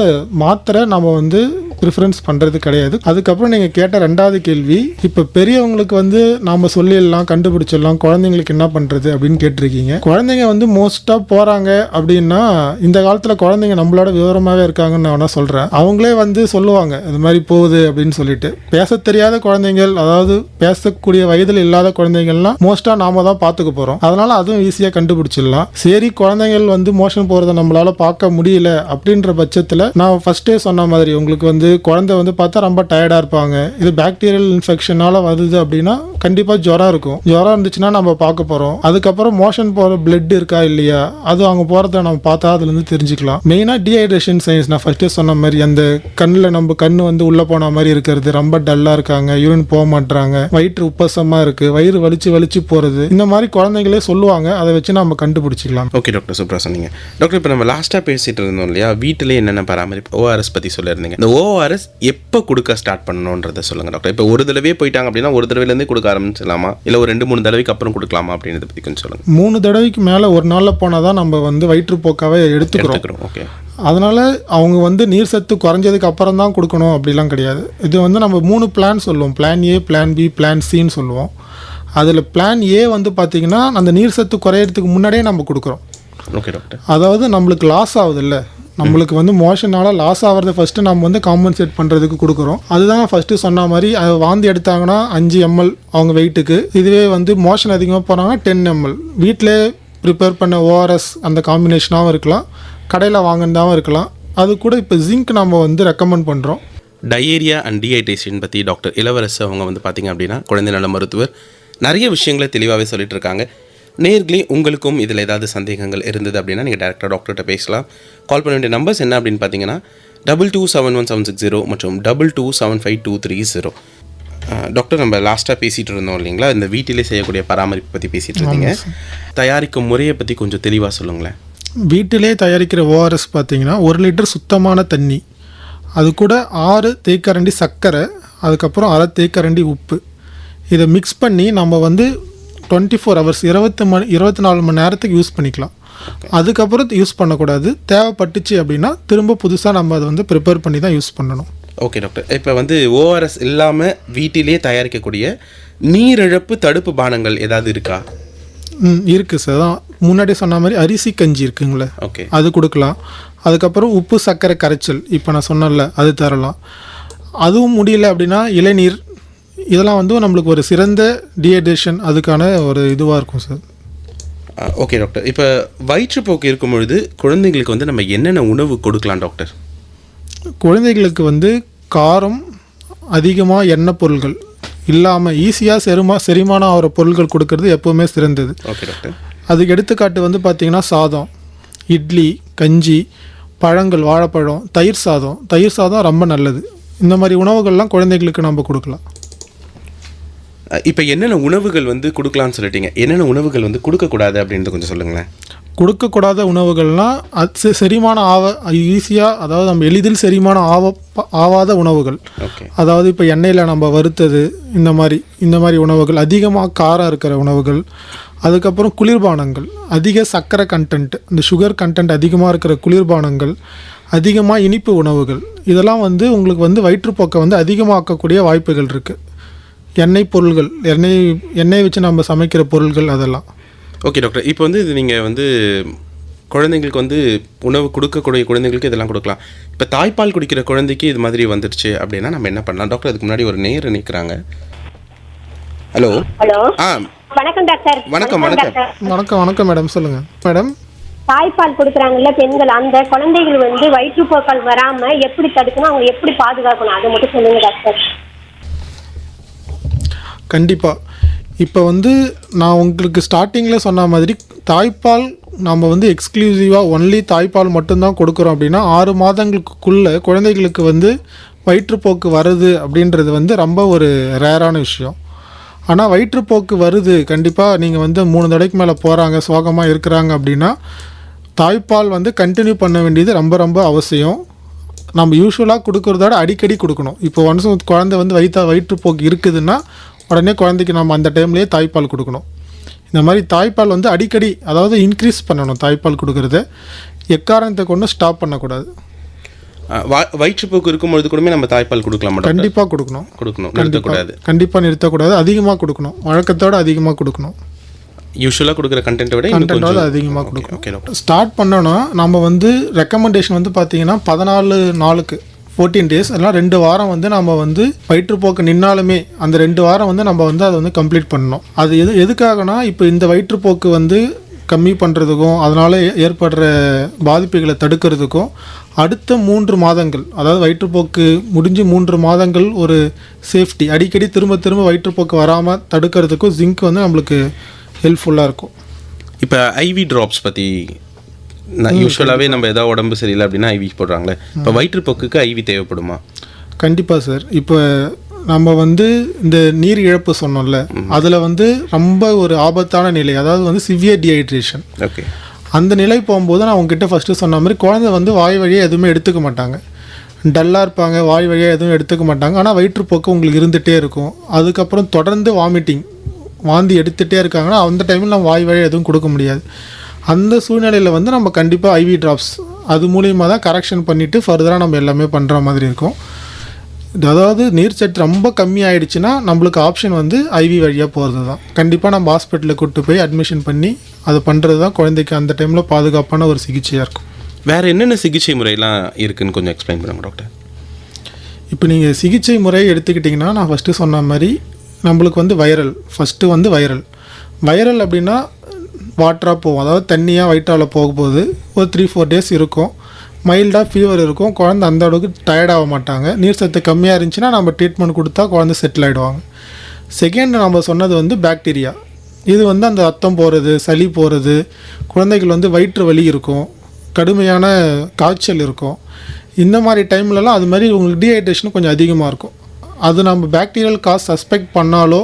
மாத்திரை நம்ம வந்து ப்ரிஃபரன்ஸ் பண்ணுறது கிடையாது. அதுக்கப்புறம் நீங்கள் கேட்ட 2வது கேள்வி, இப்போ பெரியவங்களுக்கு வந்து நாம் சொல்லிடலாம், கண்டுபிடிச்சிடலாம், குழந்தைங்களுக்கு என்ன பண்ணுறது அப்படின்னு கேட்டிருக்கீங்க. குழந்தைங்க வந்து மோஸ்ட்டாக போகிறாங்க அப்படின்னா இந்த காலத்தில் குழந்தைங்க நம்மளோட விவரமாகவே இருக்காங்கன்னு நான் வேணா சொல்கிறேன். அவங்களே வந்து சொல்லுவாங்க இது மாதிரி போகுது அப்படின்னு சொல்லிட்டு. பேச தெரியாத குழந்தைகள், அதாவது பேசக்கூடிய வயதில் இல்லாத குழந்தைகள்லாம் மோஸ்ட்டாக நாம தான் பார்த்துக்க போகிறோம். அதனால அதுவும் ஈஸியாக கண்டுபிடிச்சிடலாம். சரி, குழந்தைகள் வந்து மோஷன் போகிறத நம்மளால பார்க்க முடியல அப்படின்ற பட்சத்தில் நான் ஃபர்ஸ்டே சொன்ன மாதிரி உங்களுக்கு வந்து குழந்தை வந்து பார்த்தா ரொம்ப டயர்டாக இருப்பாங்க. இது பாக்டீரியல் இன்ஃபெக்ஷனால் வருது அப்படின்னா கண்டிப்பாக ஜுரம் இருக்கும். ஜுரம் இருந்துச்சுன்னா நம்ம பார்க்க போகிறோம். அதுக்கப்புறம் மோஷன் போகிற பிளட் இருக்கா இல்லையா, அது அவங்க போகிறத நம்ம பார்த்தா அதுலேருந்து தெரிஞ்சுக்கலாம். மெயினாக டீஹைட்ரேஷன் சைன்ஸ் நான் ஃபஸ்ட்டே சொன்ன மாதிரி அந்த கண்ணில் நம்ம கண்ணு வந்து உள்ளே போன மாதிரி இருக்கிறது, ரொம்ப டல்லாக இருக்காங்க, யூரின் போக மாட்டுறாங்க, வயிற்று உப்பசமாக இருக்குது, வயிறு வலிச்சு போகிறது, இந்த மாதிரி குழந்தைங்களே சொல்லுவாங்க. அதை வச்சு நம்ம கண்டுபிடிச்சிக்கலாம். ஓகே டாக்டர், சூப்பராக சொன்னீங்க. டாக்டர், இப்போ நம்ம லாஸ்ட்டாக பேசிட்டு இருந்தோம் இல்லையா, வீட்டிலே என்னென்ன பராமரிப்பு, ஓஆர்எஸ் பற்றி சொல்லியிருந்தீங்க. இந்த ஓஆர்எஸ் எப்போ கொடுக்க ஸ்டார்ட் பண்ணணுன்றதை சொல்லுங்கள் டாக்டர். இப்போ ஒரு தடவையே போயிட்டாங்க அப்படின்னா ஒரு தடவைலேருந்தே கொடுக்க ஆரம்பிச்சிடலாமா, இல்லை ஒரு 2-3 தடவைக்கு அப்புறம் கொடுக்கலாமா அப்படின்றத பற்றி கொஞ்சம் சொல்லுங்கள். 3 தடவைக்கு மேலே ஒரு நாளில் போனால் தான் நம்ம வந்து வயிற்றுப்போக்காவே எடுத்துக்கிறோம். ஓகே. அதனால் அவங்க வந்து நீர் சத்து குறைஞ்சதுக்கு அப்புறம் தான் கொடுக்கணும் அப்படிலாம் கிடையாது. இது வந்து நம்ம 3 பிளான் சொல்லுவோம். Plan A, plan B, plan சின்னு சொல்லுவோம். அதில் பிளான் ஏ வந்து பார்த்திங்கன்னா அந்த நீர் சத்து குறையிறதுக்கு முன்னாடியே நம்ம கொடுக்குறோம். Okay doctor. அதாவது நம்மளுக்கு லாஸ் ஆகுது இல்லை, நம்மளுக்கு வந்து மோஷனால் லாஸ் ஆகிறத ஃபஸ்ட்டு நம்ம வந்து காம்பன்சேட் பண்ணுறதுக்கு கொடுக்குறோம். அதுதான் ஃபஸ்ட்டு சொன்ன மாதிரி வாந்தி எடுத்தாங்கன்னா 5 ml அவங்க வெயிட்டுக்கு, இதுவே வந்து மோஷன் அதிகமாக போனாங்கன்னா 10 ml. வீட்டிலே ப்ரிப்பேர் பண்ண ஓஆர்எஸ் அந்த காம்பினேஷனாகவும் இருக்கலாம், கடையில் வாங்கினதாகவும் இருக்கலாம். அது கூட இப்போ ஜிங்க் நம்ம வந்து ரெக்கமெண்ட் பண்ணுறோம். டயேரியா அண்ட் டீஹைட்ரேஷன் பற்றி டாக்டர் இளவரசு அவங்க வந்து பார்த்திங்க அப்படின்னா குழந்தை நல மருத்துவர் நிறைய விஷயங்களை தெளிவாகவே சொல்லிட்டு இருக்காங்க. நேர்களே, உங்களுக்கும் இதில் ஏதாவது சந்தேகங்கள் இருந்தது அப்படின்னா நீங்கள் டேரெக்டாக டாக்டர்கிட்ட பேசலாம். கால் பண்ண வேண்டிய நம்பர்ஸ் என்ன அப்படின்னு பார்த்தீங்கன்னா 22711760 மற்றும் 22752330. டாக்டர், நம்ம லாஸ்ட்டாக பேசிகிட்டு இருந்தோம் இல்லைங்களா, இந்த வீட்டிலே செய்யக்கூடிய பராமரிப்பு பற்றி பேசிகிட்டு இருந்தீங்க. தயாரிக்கும் முறையை பற்றி கொஞ்சம் தெளிவாக சொல்லுங்களேன். வீட்டிலே தயாரிக்கிற ஓஆர்எஸ் பார்த்தீங்கன்னா 1 லிட்டர் சுத்தமான தண்ணி, அது கூட 6 தேக்கரண்டி சர்க்கரை, அதுக்கப்புறம் 1/2 தேக்கரண்டி உப்பு, இதை மிக்ஸ் பண்ணி நம்ம வந்து 24 hours 24 மணி நேரத்துக்கு யூஸ் பண்ணிக்கலாம். அதுக்கப்புறம் யூஸ் பண்ணக்கூடாது. தேவைப்பட்டுச்சு அப்படின்னா திரும்ப புதுசாக நம்ம அதை வந்து ப்ரிப்பேர் பண்ணி தான் யூஸ் பண்ணணும். ஓகே டாக்டர், இப்போ வந்து ஓஆர்எஸ் இல்லாமல் வீட்டிலே தயாரிக்கக்கூடிய நீரிழப்பு தடுப்பு பானங்கள் ஏதாவது இருக்கா? இருக்குது சார். தான் முன்னாடி சொன்ன மாதிரி அரிசி கஞ்சி இருக்குங்களே, ஓகே, அது அது கொடுக்கலாம். அதுக்கப்புறம் உப்பு சர்க்கரை கரைச்சல் இப்போ நான் சொன்னேன்ல, அது தரலாம். அதுவும் முடியல அப்படின்னா இளநீர், இதெல்லாம் வந்து நம்மளுக்கு ஒரு சிறந்த டீஹைட்ரேஷன் அதுக்கான ஒரு இதுவாக இருக்கும் சார். ஓகே டாக்டர், இப்போ வயிற்றுப்போக்கு இருக்கும் பொழுது குழந்தைங்களுக்கு வந்து நம்ம என்னென்ன உணவு கொடுக்கலாம் டாக்டர்? குழந்தைகளுக்கு வந்து காரம் அதிகமாக எண்ணெய் பொருட்கள் இல்லாமல் ஈஸியாக செரிமானம் ஆகிற பொருட்கள் கொடுக்கறது எப்போவுமே சிறந்தது. Okay doctor. அதுக்கு எடுத்துக்காட்டு வந்து பார்த்திங்கன்னா சாதம், இட்லி, கஞ்சி, பழங்கள், வாழைப்பழம், தயிர் சாதம் ரொம்ப நல்லது. இந்த மாதிரி உணவுகள்லாம் குழந்தைகளுக்கு நம்ம கொடுக்கலாம். இப்போ என்னென்ன உணவுகள் வந்து கொடுக்கலான்னு சொல்லிட்டீங்க, என்னென்ன உணவுகள் வந்து கொடுக்கக்கூடாது அப்படின்றது கொஞ்சம் சொல்லுங்களேன். கொடுக்கக்கூடாத உணவுகள்னால் அது செரிமானம் ஈஸியாக, அதாவது நம்ம எளிதில் செரிமானம் ஆகாத உணவுகள். ஓகே. அதாவது இப்போ எண்ணெயில் நம்ம வறுத்தது, இந்த மாதிரி உணவுகள், அதிகமாக காரம் இருக்கிற உணவுகள், அதுக்கப்புறம் குளிர்பானங்கள், அதிக சர்க்கரை கண்டென்ட், இந்த சுகர் கண்டென்ட் அதிகமாக இருக்கிற குளிர்பானங்கள், அதிகமாக இனிப்பு உணவுகள், இதெல்லாம் வந்து உங்களுக்கு வந்து வயிற்றுப்போக்கை வந்து அதிகமாக்கக்கூடிய வாய்ப்புகள் இருக்குது. எண்ணெய் பொருள்கள், எண்ணெய் வச்சு நம்ம சமைக்கிற பொருள்கள், அதெல்லாம். ஓகே டாக்டர், இப்போ வந்து இது நீங்கள் வந்து குழந்தைங்களுக்கு வந்து உணவு கொடுக்கக்கூடிய குழந்தைங்களுக்கு இதெல்லாம் கொடுக்கலாம். இப்போ தாய்ப்பால் குடிக்கிற குழந்தைக்கு இது மாதிரி வந்துடுச்சு அப்படின்னா நம்ம என்ன பண்ணலாம் டாக்டர்? அதுக்கு முன்னாடி ஒரு நேர் நிற்கிறாங்க. ஹலோ. வணக்கம் டாக்டர். வணக்கம் வணக்கம் மேடம், சொல்லுங்கள் மேடம். தாய்ப்பால் கொடுக்குறாங்கல்ல பெண்கள், அந்த குழந்தைகள் வந்து வயிற்றுப்போக்கால் வராம எப்படி தடுக்கணும், அவங்க எப்படி பாதுகாக்கணும், அதை மட்டும் சொல்லுங்க டாக்டர். கண்டிப்பாக. இப்போ வந்து நான் உங்களுக்கு ஸ்டார்டிங்கில் சொன்ன மாதிரி தாய்ப்பால் நம்ம வந்து எக்ஸ்க்ளூசிவாக ஒன்லி தாய்ப்பால் மட்டும்தான் கொடுக்குறோம் அப்படின்னா 6 மாதங்களுக்குள்ளே குழந்தைகளுக்கு வந்து வயிற்றுப்போக்கு வருது அப்படின்றது வந்து ரொம்ப ஒரு ரேரான விஷயம். ஆனால் வயிற்றுப்போக்கு வருது, கண்டிப்பாக நீங்கள் வந்து 3 தடவைக்கு மேலே போகிறாங்க, சோகமாக இருக்கிறாங்க அப்படின்னா தாய்ப்பால் வந்து கண்டினியூ பண்ண வேண்டியது ரொம்ப ரொம்ப அவசியம். நம்ம யூஸ்வலாக கொடுக்குறதோட அடிக்கடி கொடுக்கணும். இப்போ ஒன்ஸ் குழந்தை வந்து வயிற்றுப்போக்கு இருக்குதுன்னா உடனே குழந்தைக்கு நம்ம அந்த டைம்லேயே தாய்ப்பால் கொடுக்கணும். இந்த மாதிரி தாய்ப்பால் வந்து அடிக்கடி, அதாவது இன்க்ரீஸ் பண்ணணும் தாய்ப்பால் கொடுக்கறத, எக்காரணத்தை கொண்டு ஸ்டாப் பண்ணக்கூடாது. வயிற்றுப்போக்கு இருக்கும்பொழுது கூட நம்ம தாய்ப்பால் கொடுக்கலாம்? கண்டிப்பாக கொடுக்கணும். நிறுத்தக்கூடாது. கண்டிப்பாக நிறுத்தக்கூடாது. அதிகமாக கொடுக்கணும், வழக்கத்தோடு அதிகமாக கொடுக்கணும். யூஸ்வலாக கொடுக்குற கண்டென்ட்டோட அதிகமாக கொடுக்கணும். ஸ்டார்ட் பண்ணோன்னா நம்ம வந்து ரெக்கமெண்டேஷன் வந்து பார்த்தீங்கன்னா 14 நாளுக்கு 14 days, அதெல்லாம் 2 வாரம் வந்து நம்ம வந்து வயிற்றுப்போக்கு நின்னாலுமே அந்த 2 வாரம் வந்து நம்ம வந்து அதை வந்து கம்ப்ளீட் பண்ணணும். அது எதுக்காகனா, இப்போ இந்த வயிற்றுப்போக்கு வந்து கம்மி பண்ணுறதுக்கும் அதனால் ஏற்படுற பாதிப்புகளை தடுக்கிறதுக்கும் அடுத்த 3 மாதங்கள், அதாவது வயிற்றுப்போக்கு முடிஞ்சு 3 மாதங்கள் ஒரு சேஃப்டி, அடிக்கடி திரும்ப திரும்ப வயிற்றுப்போக்கு வராமல் தடுக்கிறதுக்கும் ஜிங்க் வந்து நம்மளுக்கு ஹெல்ப்ஃபுல்லாக இருக்கும். இப்போ ஐவி ட்ராப்ஸ் பற்றி யூஸ்வலாகவே நம்ம ஏதாவது உடம்பு சரியில்லை அப்படின்னா ஐவி போடுறாங்களே, இப்போ வயிற்றுப்போக்குக்கு ஐவி தேவைப்படுமா? கண்டிப்பாக சார். இப்போ நம்ம வந்து இந்த நீர் இழப்பு சொன்னோம்ல, அதில் வந்து ரொம்ப ஒரு ஆபத்தான நிலை, அதாவது வந்து சிவியர் டீஹைட்ரேஷன். ஓகே. அந்த நிலை போகும்போது நான் உங்ககிட்ட ஃபஸ்ட்டு சொன்ன மாதிரி குழந்தை வந்து வாய் வழியாக எதுவுமே எடுத்துக்க மாட்டாங்க, டல்லாக இருப்பாங்க, வாய் வழியாக எதுவும் எடுத்துக்க மாட்டாங்க. ஆனால் வயிற்றுப்போக்கு உங்களுக்கு இருந்துகிட்டே இருக்கும். அதுக்கப்புறம் தொடர்ந்து வாந்தி எடுத்துகிட்டே இருக்காங்கன்னா அந்த டைமில் நம்ம வாய் வழியாக எதுவும் கொடுக்க முடியாது. அந்த சூழ்நிலையில் வந்து நம்ம கண்டிப்பாக ஐவி ட்ராப்ஸ் அது மூலியமாக தான் கரெக்ஷன் பண்ணிவிட்டு ஃபர்தராக நம்ம எல்லாமே பண்ணுற மாதிரி இருக்கும். அதாவது நீர் சத்து ரொம்ப கம்மி ஆயிடுச்சுன்னா நம்மளுக்கு ஆப்ஷன் வந்து ஐவி வழியாக போகிறது தான். கண்டிப்பாக நம்ம ஹாஸ்பிட்டலில் கூப்பிட்டு போய் அட்மிஷன் பண்ணி அதை பண்ணுறது தான் குழந்தைக்கு அந்த டைமில் பாதுகாப்பான ஒரு சிகிச்சையாக இருக்கும். வேறு என்னென்ன சிகிச்சை முறையெல்லாம் இருக்குதுன்னு கொஞ்சம் எக்ஸ்பிளைன் பண்ணுங்க டாக்டர். இப்போ நீங்கள் சிகிச்சை முறை எடுத்துக்கிட்டிங்கன்னா நான் ஃபஸ்ட்டு சொன்ன மாதிரி நம்மளுக்கு வந்து ஃபஸ்ட்டு வந்து வைரல் அப்படின்னா வாட்டராக போகும், அதாவது தண்ணியாக வயிற்றால் போகும்போது ஒரு 3-4 டேஸ் இருக்கும், மைல்டாக ஃபீவர் இருக்கும், குழந்தை அந்த அளவுக்கு டயர்டாக மாட்டாங்க. நீர் சத்து கம்மியாக இருந்துச்சுன்னா நம்ம ட்ரீட்மெண்ட் கொடுத்தா குழந்தை செட்டில் ஆகிடுவாங்க. செகண்ட் நம்ம சொன்னது வந்து பாக்டீரியா. இது வந்து அந்த ரத்தம் போகிறது, சளி போகிறது, குழந்தைகள் வந்து வயிற்று வலி இருக்கும், கடுமையான காய்ச்சல் இருக்கும். இந்த மாதிரி டைம்லலாம் அது மாதிரி உங்களுக்கு டீஹைட்ரேஷன் கொஞ்சம் அதிகமாக இருக்கும். அது நம்ம பாக்டீரியல் காஸ் சஸ்பெக்ட் பண்ணாலோ,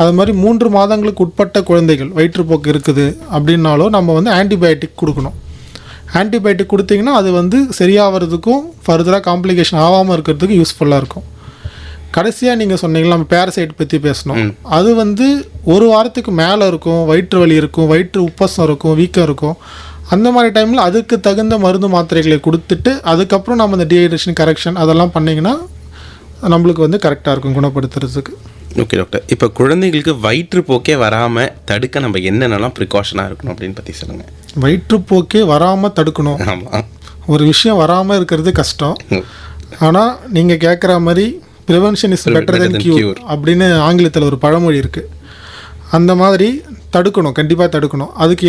அது மாதிரி 3 மாதங்களுக்கு உட்பட்ட குழந்தைகள் வயிற்றுப்போக்கு இருக்குது அப்படின்னாலோ நம்ம வந்து ஆன்டிபயோட்டிக் கொடுக்கணும். ஆன்டிபயோட்டிக் கொடுத்தீங்கன்னா அது வந்து சரியாகிறதுக்கும் ஃபர்தராக காம்ப்ளிகேஷன் ஆகாமல் இருக்கிறதுக்கும் யூஸ்ஃபுல்லாக இருக்கும். கடைசியாக நீங்கள் சொன்னீங்களா நம்ம பேரசைட் பற்றி பேசணும். அது வந்து 1 வாரத்துக்கு மேலே இருக்கும், வயிற்று வலி இருக்கும், வயிற்று உப்பசம் இருக்கும், வீக்கம் இருக்கும். அந்த மாதிரி டைமில் அதுக்கு தகுந்த மருந்து மாத்திரைகளை கொடுத்துட்டு அதுக்கப்புறம் நம்ம இந்த டீஹைட்ரேஷன் கரெக்ஷன் அதெல்லாம் பண்ணிங்கன்னா நம்மளுக்கு வந்து கரெக்டாக இருக்கும் குணப்படுத்துறதுக்கு. Okay doctor. இப்போ குழந்தைங்களுக்கு வயிற்றுப்போக்கே வராமல் தடுக்க நம்ம என்னென்னலாம் ப்ரிகாஷனாக இருக்கணும் அப்படின்னு பற்றி சொல்லுங்கள். வயிற்றுப்போக்கே வராமல் தடுக்கணும். ஆமாம், ஒரு விஷயம் வராமல் இருக்கிறது கஷ்டம். ஆனால் நீங்கள் கேட்குற மாதிரி prevention is better then cure அப்படின்னு ஆங்கிலத்தில் ஒரு பழமொழி இருக்குது. அந்த மாதிரி தடுக்கணும், கண்டிப்பாக தடுக்கணும். அதுக்கு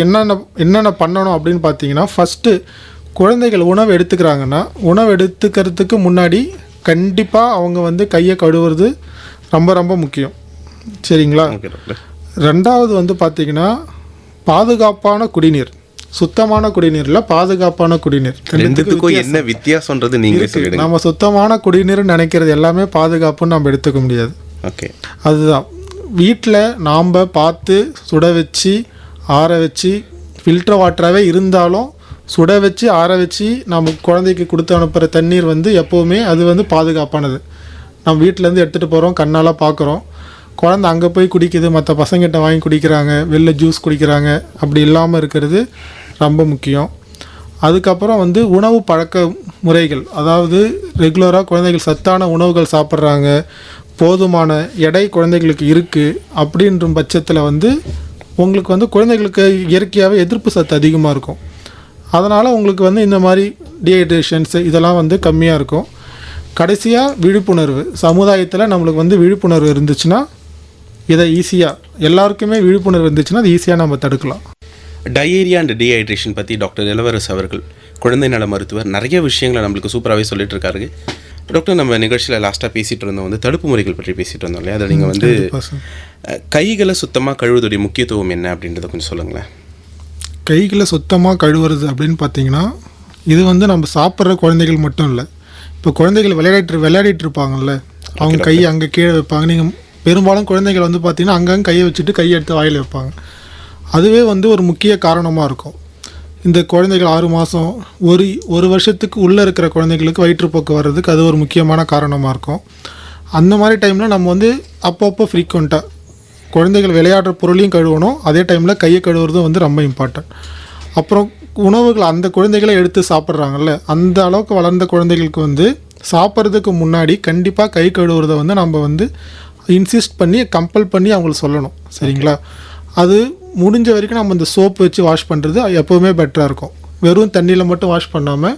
என்னென்ன பண்ணணும் அப்படின்னு பார்த்தீங்கன்னா, ஃபஸ்ட்டு குழந்தைகள் உணவு எடுத்துக்கிறாங்கன்னா உணவு எடுத்துக்கிறதுக்கு முன்னாடி கண்டிப்பாக அவங்க வந்து கையை கழுவுறது ரொம்ப ரொம்ப முக்கியம். சரிங்களா? ரெண்டாவது வந்து பார்த்திங்கன்னா பாதுகாப்பான குடிநீர், சுத்தமான குடிநீர் இல்லை, பாதுகாப்பான குடிநீர். ரெண்டுத்துக்கும் என்ன வித்தியாசம்ன்றது நீங்களே சொல்லிடுங்க. நம்ம சுத்தமான குடிநீர் நினைக்கிறது எல்லாமே பாதுகாப்புன்னு நம்ம எடுத்துக்க முடியாது. ஓகே, அதுதான் வீட்டில் நாம் பார்த்து சுட வச்சு ஆற வச்சு ஃபில்டர் வாட்டராகவே இருந்தாலும் சுட வச்சு ஆற வச்சு நம்ம குழந்தைக்கு கொடுத்து அனுப்புகிற தண்ணீர் வந்து எப்போவுமே அது வந்து பாதுகாப்பானது. நம்ம வீட்டிலேருந்து எடுத்துகிட்டு போகிறோம், கண்ணால் பார்க்குறோம், குழந்தை அங்கே போய் குடிக்குது, மற்ற பசங்கிட்ட வாங்கி குடிக்கிறாங்க, வெளில ஜூஸ் குடிக்கிறாங்க, அப்படி இல்லாமல் இருக்கிறது ரொம்ப முக்கியம். அதுக்கப்புறம் வந்து உணவு பழக்க முறைகள், அதாவது ரெகுலராக குழந்தைகள் சத்தான உணவுகள் சாப்பிட்றாங்க, போதுமான எடை குழந்தைகளுக்கு இருக்குது அப்படின்ற பட்சத்தில் வந்து உங்களுக்கு வந்து குழந்தைகளுக்கு இயற்கையாகவே எதிர்ப்பு சத்து அதிகமாக இருக்கும். அதனால் உங்களுக்கு வந்து இந்த மாதிரி டீஹைட்ரேஷன்ஸு இதெல்லாம் வந்து கம்மியாக இருக்கும். கடைசியாக விழிப்புணர்வு, சமுதாயத்தில் நம்மளுக்கு வந்து விழிப்புணர்வு இருந்துச்சுன்னா இதை ஈஸியாக எல்லாருக்குமே விழிப்புணர்வு இருந்துச்சுன்னா அது ஈஸியாக நம்ம தடுக்கலாம். டயேரியா அண்ட் டீஹைட்ரேஷன் பற்றி டாக்டர் இளவரசு அவர்கள், குழந்தை நல மருத்துவர், நிறைய விஷயங்களை நம்மளுக்கு சூப்பராகவே சொல்லிட்டு இருக்காரு. டாக்டர், நம்ம நிகழ்ச்சியில் லாஸ்ட்டாக பேசிகிட்டு இருந்தோம் வந்து தடுப்பு முறைகள் பற்றி பேசிகிட்டு இருந்தோம் இல்லையா? அதில் நீங்கள் வந்து கைகளை சுத்தமாக கழுவுவதுடைய முக்கியத்துவம் என்ன அப்படின்றத கொஞ்சம் சொல்லுங்களேன். கைகளை சுத்தமாக கழுவுறது அப்படின்னு பார்த்தீங்கன்னா இது வந்து நம்ம சாப்பிட்ற குழந்தைகள் மட்டும் இல்லை. இப்போ குழந்தைகள் விளையாடிட்டு இருப்பாங்கல்ல, அவங்க கையை அங்கே கீழே வைப்பாங்க. நீங்கள் பெரும்பாலும் குழந்தைகள் வந்து பார்த்தீங்கன்னா அங்கங்கே கையை வச்சுட்டு கையை எடுத்து வாயில் வைப்பாங்க. அதுவே வந்து ஒரு முக்கிய காரணமாக இருக்கும். இந்த குழந்தைகள் 6 மாதம் ஒரு வருஷத்துக்கு உள்ளே இருக்கிற குழந்தைகளுக்கு வயிற்றுப்போக்கு வர்றதுக்கு அது ஒரு முக்கியமான காரணமாக இருக்கும். அந்த மாதிரி டைமில் நம்ம வந்து அப்பப்போ ஃப்ரீக்வெண்ட்டாக குழந்தைகள் விளையாடுற பொருளையும் கழுவணும், அதே டைமில் கையை கழுவுறதும் வந்து ரொம்ப இம்பார்ட்டன்ட். அப்புறம் உணவுகள் அந்த குழந்தைகளை எடுத்து சாப்பிட்றாங்கல்ல, அந்த அளவுக்கு வளர்ந்த குழந்தைகளுக்கு வந்து சாப்பிட்றதுக்கு முன்னாடி கண்டிப்பாக கை கழுவுறதை வந்து நம்ம வந்து இன்சிஸ்ட் பண்ணி கம்பல் பண்ணி அவங்களுக்கு சொல்லணும். சரிங்களா? அது முடிஞ்ச வரைக்கும் நம்ம இந்த சோப்பு வச்சு வாஷ் பண்ணுறது எப்போவுமே பெட்டராக இருக்கும். வெறும் தண்ணியில் மட்டும் வாஷ் பண்ணாமல்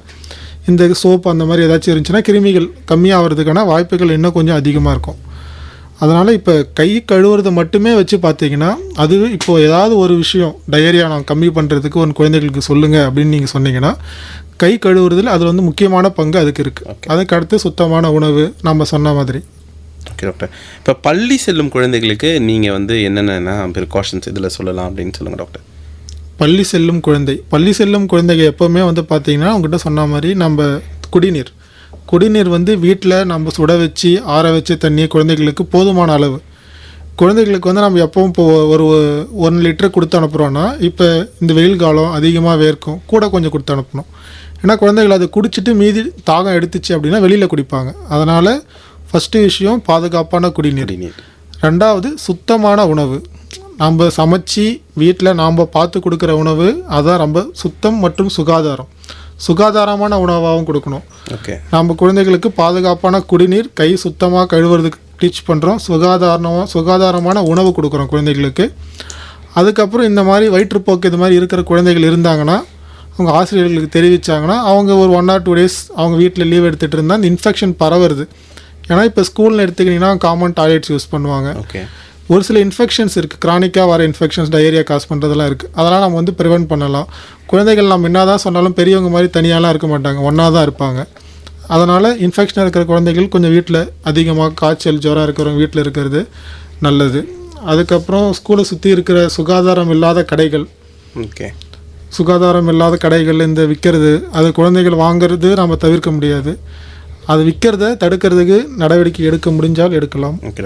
இந்த சோப்பு அந்த மாதிரி ஏதாச்சும் இருந்துச்சுன்னா கிருமிகள் கம்மியாகிறதுக்கான வாய்ப்புகள் இன்னும் கொஞ்சம் அதிகமாக இருக்கும். அதனால் இப்போ கை கழுவுறதை மட்டுமே வச்சு பார்த்தீங்கன்னா அது இப்போ ஏதாவது ஒரு விஷயம் டயரியா நான் கம்மி பண்ணுறதுக்கு ஒரு குழந்தைகளுக்கு சொல்லுங்கள் அப்படின்னு நீங்கள் சொன்னீங்கன்னா கை கழுவுறதுல அது வந்து முக்கியமான பங்கு அதுக்கு இருக்குது. அதுக்கு அடுத்து சுத்தமான உணவு நம்ம சொன்ன மாதிரி. Okay doctor. இப்போ பள்ளி செல்லும் குழந்தைகளுக்கு நீங்கள் வந்து என்னென்ன ப்ரிகாஷன்ஸ் இதில் சொல்லலாம் அப்படின்னு சொல்லுங்கள் டாக்டர். பள்ளி செல்லும் குழந்தைங்க எப்போவுமே வந்து பார்த்திங்கன்னா அவங்ககிட்ட சொன்ன மாதிரி நம்ம குடிநீர் வந்து வீட்டில் நம்ம சுட வச்சு ஆற வச்சு தண்ணியை குழந்தைகளுக்கு போதுமான அளவு. குழந்தைகளுக்கு வந்து நம்ம எப்பவும் இப்போ ஒரு 1 லிட்டர் கொடுத்து அனுப்புகிறோன்னா இப்போ இந்த வெயில் காலம் அதிகமாக வேர்க்கும் கூட கொஞ்சம் கொடுத்து அனுப்பணும். ஏன்னா குழந்தைகள் அதை குடிச்சிட்டு மீதி தாகம் எடுத்துச்சு அப்படின்னா வெளியில் குடிப்பாங்க. அதனால் ஃபஸ்ட்டு விஷயம் பாதுகாப்பான குடிநீர். ரெண்டாவது சுத்தமான உணவு. நம்ம சமைச்சு வீட்டில் நாம் பார்த்து கொடுக்குற உணவு அதான் ரொம்ப சுத்தம் மற்றும் சுகாதாரமான உணவாகவும் கொடுக்கணும். ஓகே. நம்ம குழந்தைகளுக்கு பாதுகாப்பான குடிநீர், கை சுத்தமாக கழுவுறதுக்கு டீச் பண்ணுறோம், சுகாதாரமான உணவு கொடுக்குறோம் குழந்தைகளுக்கு. அதுக்கப்புறம் இந்த மாதிரி வயிற்றுப்போக்கு இது மாதிரி இருக்கிற குழந்தைகள் இருந்தாங்கன்னா அவங்க ஆசிரியர்களுக்கு தெரிவித்தாங்கன்னா அவங்க ஒரு 1 or 2 days அவங்க வீட்டில் லீவ் எடுத்துகிட்டு இருந்தால் அந்த இன்ஃபெக்ஷன் பரவுறது. ஏன்னா இப்போ ஸ்கூலில் எடுத்துக்கிட்டிங்கன்னா காமன் டாய்லெட்ஸ் யூஸ் பண்ணுவாங்க. ஓகே. ஒரு சில இன்ஃபெக்ஷன்ஸ் இருக்குது, க்ரானிக்காக வர இன்ஃபெக்ஷன்ஸ், டயரியா காஸ் பண்ணுறதெல்லாம் இருக்குது. அதெல்லாம் நம்ம வந்து ப்ரிவென்ட் பண்ணலாம். குழந்தைகள் நம்ம என்ன தான் சொன்னாலும் பெரியவங்க மாதிரி தனியாலாம் இருக்க மாட்டாங்க, ஒன்றா தான் இருப்பாங்க. அதனால் இன்ஃபெக்ஷனாக இருக்கிற குழந்தைகள் கொஞ்சம் வீட்டில் அதிகமாக காய்ச்சல் ஜுரம் இருக்கிறவங்க வீட்டில் இருக்கிறது நல்லது. அதுக்கப்புறம் ஸ்கூலை சுற்றி இருக்கிற சுகாதாரம் இல்லாத கடைகள் இந்த விற்கிறது, அது குழந்தைகள் வாங்கிறது நம்ம தவிர்க்க முடியாது. அது விற்கிறத தடுக்கிறதுக்கு நடவடிக்கை எடுக்க முடிஞ்சால் எடுக்கலாம். Okay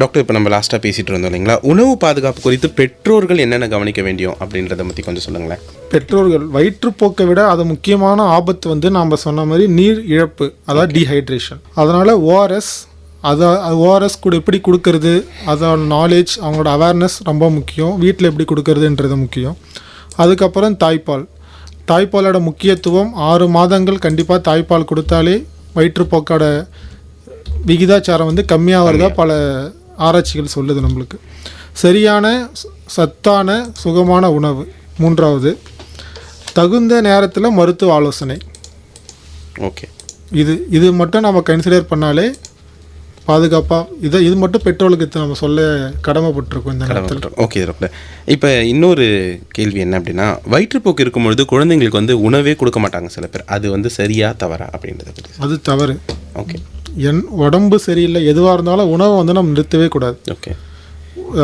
doctor. இப்போ நம்ம லாஸ்ட்டாக பேசிகிட்டு இருந்தோம் இல்லைங்களா, உணவு பாதுகாப்பு குறித்து பெற்றோர்கள் என்னென்ன கவனிக்க வேண்டியும் அப்படின்றத பற்றி கொஞ்சம் சொல்லுங்களேன். பெற்றோர்கள் வயிற்றுப்போக்கை விட அது முக்கியமான ஆபத்து வந்து நாம் சொன்ன மாதிரி நீர் இழப்பு, அதாவது டீஹைட்ரேஷன். அதனால் ஓஆர்எஸ் கூட எப்படி கொடுக்கறது, அதோட நாலேஜ், அவங்களோட அவேர்னஸ் ரொம்ப முக்கியம். வீட்டில் எப்படி கொடுக்கறதுன்றது முக்கியம். அதுக்கப்புறம் தாய்ப்பாலோட முக்கியத்துவம் 6 மாதங்கள் கண்டிப்பாக தாய்ப்பால் கொடுத்தாலே வயிற்றுப்போக்கோட விகிதாச்சாரம் வந்து கம்மியாகிறதா பல ஆராய்ச்சிகள் சொல்லுது நம்மளுக்கு. சரியான சத்தான சுகமான உணவு. 3வது தகுந்த நேரத்தில் மருத்துவ ஆலோசனை. ஓகே. இது மட்டும் நம்ம கன்சிடர் பண்ணாலே பாதுகாப்பாக இது மட்டும் பெற்றோர்களுக்கு நம்ம சொல்ல கடமைப்பட்டிருக்கோம் இந்த நேரத்தில். Okay doctor. இப்போ இன்னொரு கேள்வி என்ன அப்படின்னா, வயிற்றுப்போக்கு இருக்கும்பொழுது குழந்தைங்களுக்கு வந்து உணவே கொடுக்க மாட்டாங்க சில பேர். அது வந்து சரியா தவறா அப்படின்றத பற்றி? அது தவறு. ஓகே. உடம்பு சரியில்லை எதுவாக இருந்தாலும் உணவை வந்து நம்ம நிறுத்தவே கூடாது. ஓகே.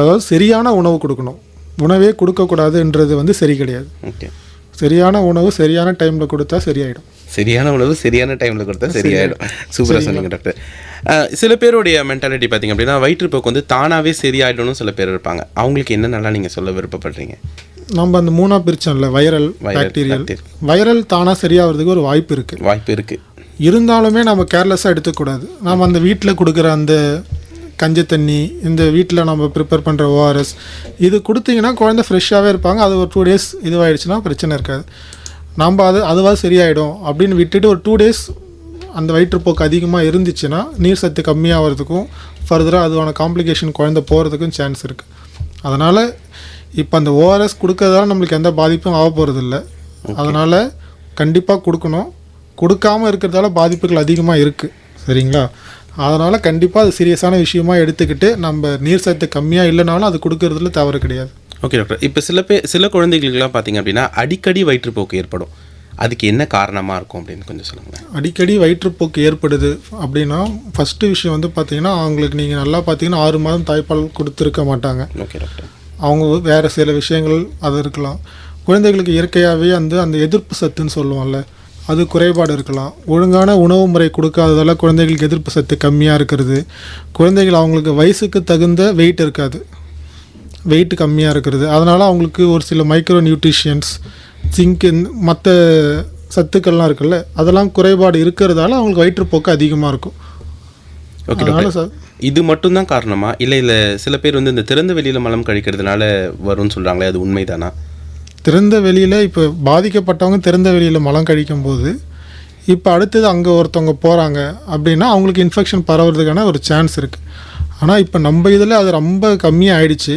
அதாவது சரியான உணவு கொடுக்கணும், உணவே கொடுக்கக்கூடாதுன்றது வந்து சரி கிடையாது. ஓகே. சரியான உணவு சரியான டைமில் கொடுத்தா சரியாயிடும். சரியான உணவு சரியான டைமில் கொடுத்தா சரியாயிடும். சூப்பராக சொன்னீங்க டாக்டர். சில பேருடைய மென்டாலிட்டி பார்த்திங்க அப்படின்னா வயிற்றுப்போக்கு வந்து தானாகவே சரியாயிடணும் சில பேர் இருப்பாங்க. அவங்களுக்கு என்னென்னலாம் நீங்கள் சொல்ல விருப்பப்படுறீங்க? நம்ம அந்த 3ஆக பிரிச்சோம்ல, வைரல், பாக்டீரியல். வைரல் தானாக சரியாகிறதுக்கு ஒரு வாய்ப்பு இருக்குது. இருந்தாலுமே நம்ம கேர்லெஸ்ஸாக எடுத்துக்கூடாது. நம்ம அந்த வீட்டில் கொடுக்குற அந்த கஞ்சி தண்ணி, இந்த வீட்டில் நம்ம ப்ரிப்பேர் பண்ணுற ஓஆர்எஸ் இது கொடுத்தீங்கன்னா குழந்தை ஃப்ரெஷ்ஷாகவே இருப்பாங்க. அது ஒரு 2 days இதுவாகிடுச்சுன்னா பிரச்சனை இருக்காது. நம்ம அதுவாக சரியாயிடும் அப்படின்னு விட்டுட்டு ஒரு 2 days அந்த வயிற்றுப்போக்கு அதிகமாக இருந்துச்சுன்னா நீர் சத்து கம்மியாகிறதுக்கும் ஃபர்தராக அதுவான காம்ப்ளிகேஷன் குழந்தை போகிறதுக்கும் சான்ஸ் இருக்குது. அதனால் இப்போ அந்த ஓஆர்எஸ் கொடுக்கறதால நம்மளுக்கு எந்த பாதிப்பும் ஆக போகிறதில்ல. அதனால் கண்டிப்பாக கொடுக்கணும். கொடுக்காமல் இருக்கிறதால பாதிப்புகள் அதிகமாக இருக்குது. சரிங்களா? அதனால் கண்டிப்பாக அது சீரியஸான விஷயமா எடுத்துக்கிட்டு நம்ம நீர் சத்து கம்மியாக இல்லைனாலும் அது கொடுக்கறதுல தவறு கிடையாது. Okay doctor. இப்போ சில குழந்தைகளுக்கெல்லாம் பார்த்திங்க அப்படின்னா அடிக்கடி வயிற்றுப்போக்கு ஏற்படும். அதுக்கு என்ன காரணமாக இருக்கும் அப்படின்னு கொஞ்சம் சொல்லுங்கள். அடிக்கடி வயிற்றுப்போக்கு ஏற்படுது அப்படின்னா ஃபஸ்ட்டு விஷயம் வந்து பார்த்திங்கன்னா அவங்களுக்கு நீங்கள் நல்லா பார்த்தீங்கன்னா 6 மாதம் தாய்ப்பால் கொடுத்துருக்க மாட்டாங்க. Okay doctor. அவங்க வேறு சில விஷயங்கள் அது இருக்கலாம். குழந்தைகளுக்கு இயற்கையாகவே அந்த எதிர்ப்பு சத்துன்னு சொல்லுவோம்ல, அது குறைபாடு இருக்கலாம். ஒழுங்கான உணவு முறை கொடுக்காததால் குழந்தைகளுக்கு எதிர்ப்பு சத்து கம்மியாக இருக்கிறது. குழந்தைகள் அவங்களுக்கு வயசுக்கு தகுந்த வெயிட் இருக்காது, வெயிட் கம்மியாக இருக்கிறது. அதனால் அவங்களுக்கு ஒரு சில மைக்ரோ நியூட்ரிஷன்ஸ், ஜிங்க், மற்ற சத்துக்கள்லாம் இருக்குல்ல, அதெல்லாம் குறைபாடு இருக்கிறதால அவங்களுக்கு வயிற்றுப்போக்கு அதிகமாக இருக்கும். Okay doctor. சார் இது மட்டும்தான் காரணமா இல்லை சில பேர் வந்து இந்த திறந்த வெளியில் மலம் கழிக்கிறதுனால வரும்னு சொல்கிறாங்களே, அது உண்மைதானா? திறந்த வெளியில் இப்போ பாதிக்கப்பட்டவங்க திறந்த வெளியில் மலம் கழிக்கும் போது இப்போ அடுத்தது அங்கே ஒருத்தவங்க போகிறாங்க அப்படின்னா அவங்களுக்கு இன்ஃபெக்ஷன் பரவுறதுக்கான ஒரு சான்ஸ் இருக்குது. ஆனால் இப்போ நம்ம இதில் அது ரொம்ப கம்மியாக ஆயிடுச்சு.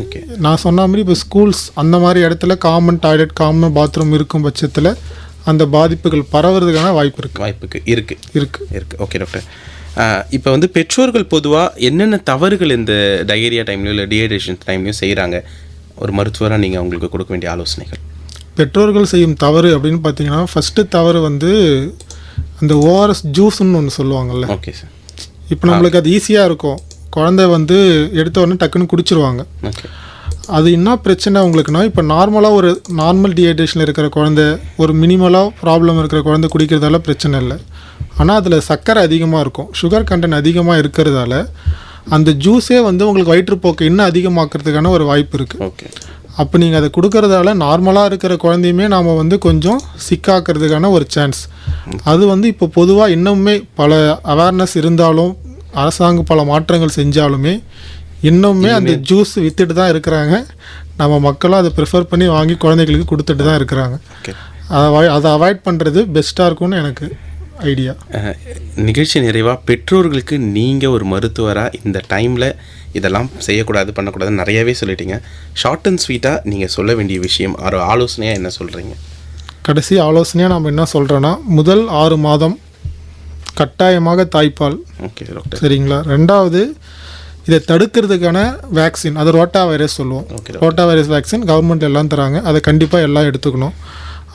ஓகே. நான் சொன்ன மாதிரி இப்போ ஸ்கூல்ஸ் அந்த மாதிரி இடத்துல காமன் டாய்லெட், காமன் பாத்ரூம் இருக்கும் பட்சத்தில் அந்த பாதிப்புகள் பரவுறதுக்கான வாய்ப்பு இருக்குது. இருக்கு. Okay doctor. இப்போ வந்து பெற்றோர்கள் பொதுவாக என்னென்ன தவறுகள் இந்த டயரியா டைம்லையும் இல்லை டீஹைட்ரேஷன் டைம்லையும் செய்கிறாங்க, ஒரு மருத்துவராக நீங்கள் அவங்களுக்கு கொடுக்க வேண்டிய ஆலோசனைகள்? பெற்றோர்கள் செய்யும் தவறு அப்படின்னு பார்த்தீங்கன்னா, ஃபஸ்ட்டு தவறு வந்து அந்த ஓஆர்எஸ் ஜூஸ்ன்னு ஒன்று சொல்லுவாங்கல்ல. Okay sir. இப்போ நம்மளுக்கு அது ஈஸியாக இருக்கும், குழந்தை வந்து எடுத்த உடனே டக்குன்னு குடிச்சிருவாங்க. ஓகே. அது என்ன பிரச்சனை உங்களுக்குன்னா, இப்போ நார்மலாக ஒரு நார்மல் டீஹைட்ரேஷனில் இருக்கிற குழந்தை, ஒரு மினிமலாக ப்ராப்ளம் இருக்கிற குழந்தை குடிக்கிறதால பிரச்சனை இல்லை. ஆனால் அதில் சர்க்கரை அதிகமாக இருக்கும், சுகர் கண்டென்ட் அதிகமாக இருக்கிறதால அந்த ஜூஸே வந்து உங்களுக்கு வயிற்றுப்போக்கு இன்னும் அதிகமாக்கிறதுக்கான ஒரு வாய்ப்பு இருக்குது. ஓகே. அப்போ நீங்கள் அதை கொடுக்கறதால நார்மலாக இருக்கிற குழந்தையுமே நாம் வந்து கொஞ்சம் சிக்காக்கிறதுக்கான ஒரு சான்ஸ். அது வந்து இப்போ பொதுவாக இன்னுமே பல அவேர்னஸ் இருந்தாலும், அரசாங்கம் பல மாற்றங்கள் செஞ்சாலுமே இன்னுமே அந்த ஜூஸ் விற்றுட்டு தான் இருக்கிறாங்க. நம்ம மக்களும் அதை ப்ரிஃபர் பண்ணி வாங்கி குழந்தைகளுக்கு கொடுத்துட்டு தான் இருக்கிறாங்க. ஓகே. அதை அவாய்ட் பண்ணுறது பெஸ்ட்டாக இருக்கும்னு எனக்கு ஐடியா. நிகழ்ச்சி நிறைவாக பெற்றோர்களுக்கு நீங்கள் ஒரு மருத்துவராக இந்த டைமில் இதெல்லாம் செய்யக்கூடாது பண்ணக்கூடாதுன்னு நிறையாவே சொல்லிட்டீங்க. ஷார்ட் அண்ட் ஸ்வீட்டாக நீங்கள் சொல்ல வேண்டிய விஷயம், ஒரு ஆலோசனையாக என்ன சொல்கிறீங்க? கடைசி ஆலோசனையாக நம்ம என்ன சொல்கிறோன்னா, முதல் 6 மாதம் கட்டாயமாக தாய்ப்பால். Okay doctor. சரிங்களா? ரெண்டாவது, இதை தடுக்கிறதுக்கான வேக்சின், அது ரோட்டா வைரஸ் சொல்லுவோம். ரோட்டா வைரஸ் வேக்சின் கவர்மெண்ட் எல்லாம் தராங்க, அதை கண்டிப்பாக எல்லாம் எடுத்துக்கணும்.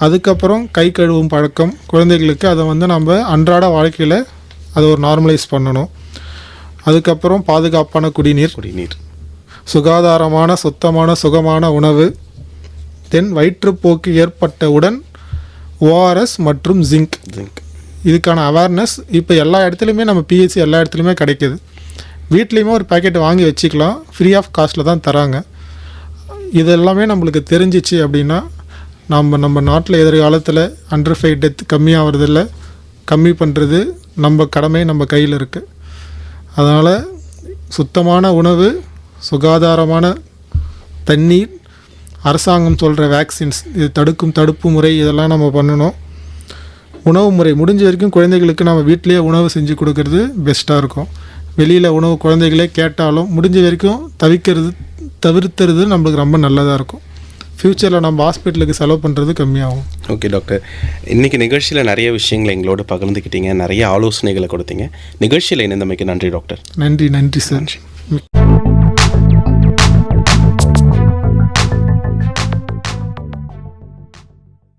அதுக்கப்புறம் கை கழுவும் பழக்கம் குழந்தைகளுக்கு, அதை வந்து நம்ம அன்றாட வாழ்க்கையில் அதை ஒரு நார்மலைஸ் பண்ணணும். அதுக்கப்புறம் பாதுகாப்பான குடிநீர், சுகாதாரமான சுத்தமான சுகமான உணவு, தென் வயிற்றுப்போக்கு ஏற்பட்டவுடன் ஓஆர்எஸ் மற்றும் ஜிங்க். இதுக்கான அவேர்னஸ் இப்போ எல்லா இடத்துலையுமே, நம்ம பிஹெச்சி எல்லா இடத்துலையுமே கிடைக்கிது. வீட்லேயுமே ஒரு பேக்கெட் வாங்கி வச்சுக்கலாம், ஃப்ரீ ஆஃப் காஸ்ட்டில் தான் தராங்க. இதெல்லாமே நம்மளுக்கு தெரிஞ்சிச்சு அப்படின்னா நம்ம நாட்டில் எதிர்காலத்தில் அண்டர் 5 டெத் கம்மியாகிறதில்ல, கம்மி பண்ணுறது நம்ம கடமை நம்ம கையில் இருக்குது. அதனால் சுத்தமான உணவு, சுகாதாரமான தண்ணீர், அரசாங்கம் சொல்கிற வேக்சின்ஸ், இது தடுப்பு முறை, இதெல்லாம் நம்ம பண்ணணும். உணவு முறை முடிஞ்ச வரைக்கும் குழந்தைகளுக்கு நம்ம வீட்டிலேயே உணவு செஞ்சு கொடுக்கறது பெஸ்ட்டாக இருக்கும். வெளியில் உணவு குழந்தைகளே கேட்டாலும் முடிஞ்ச வரைக்கும் தவிர்த்துறது நம்மளுக்கு ரொம்ப நல்லதாக இருக்கும். ஃப்யூச்சரில் நம்ம ஹாஸ்பிட்டலுக்கு செலவு பண்ணுறது கம்மியாகும். ஓகே டாக்டர், இன்றைக்கி நிகழ்ச்சியில் நிறைய விஷயங்களை எங்களோட பகிர்ந்துக்கிட்டீங்க, நிறைய ஆலோசனைகளை கொடுத்தீங்க. நிகழ்ச்சியில் இணைந்தமைக்கு நன்றி டாக்டர். நன்றி சார்.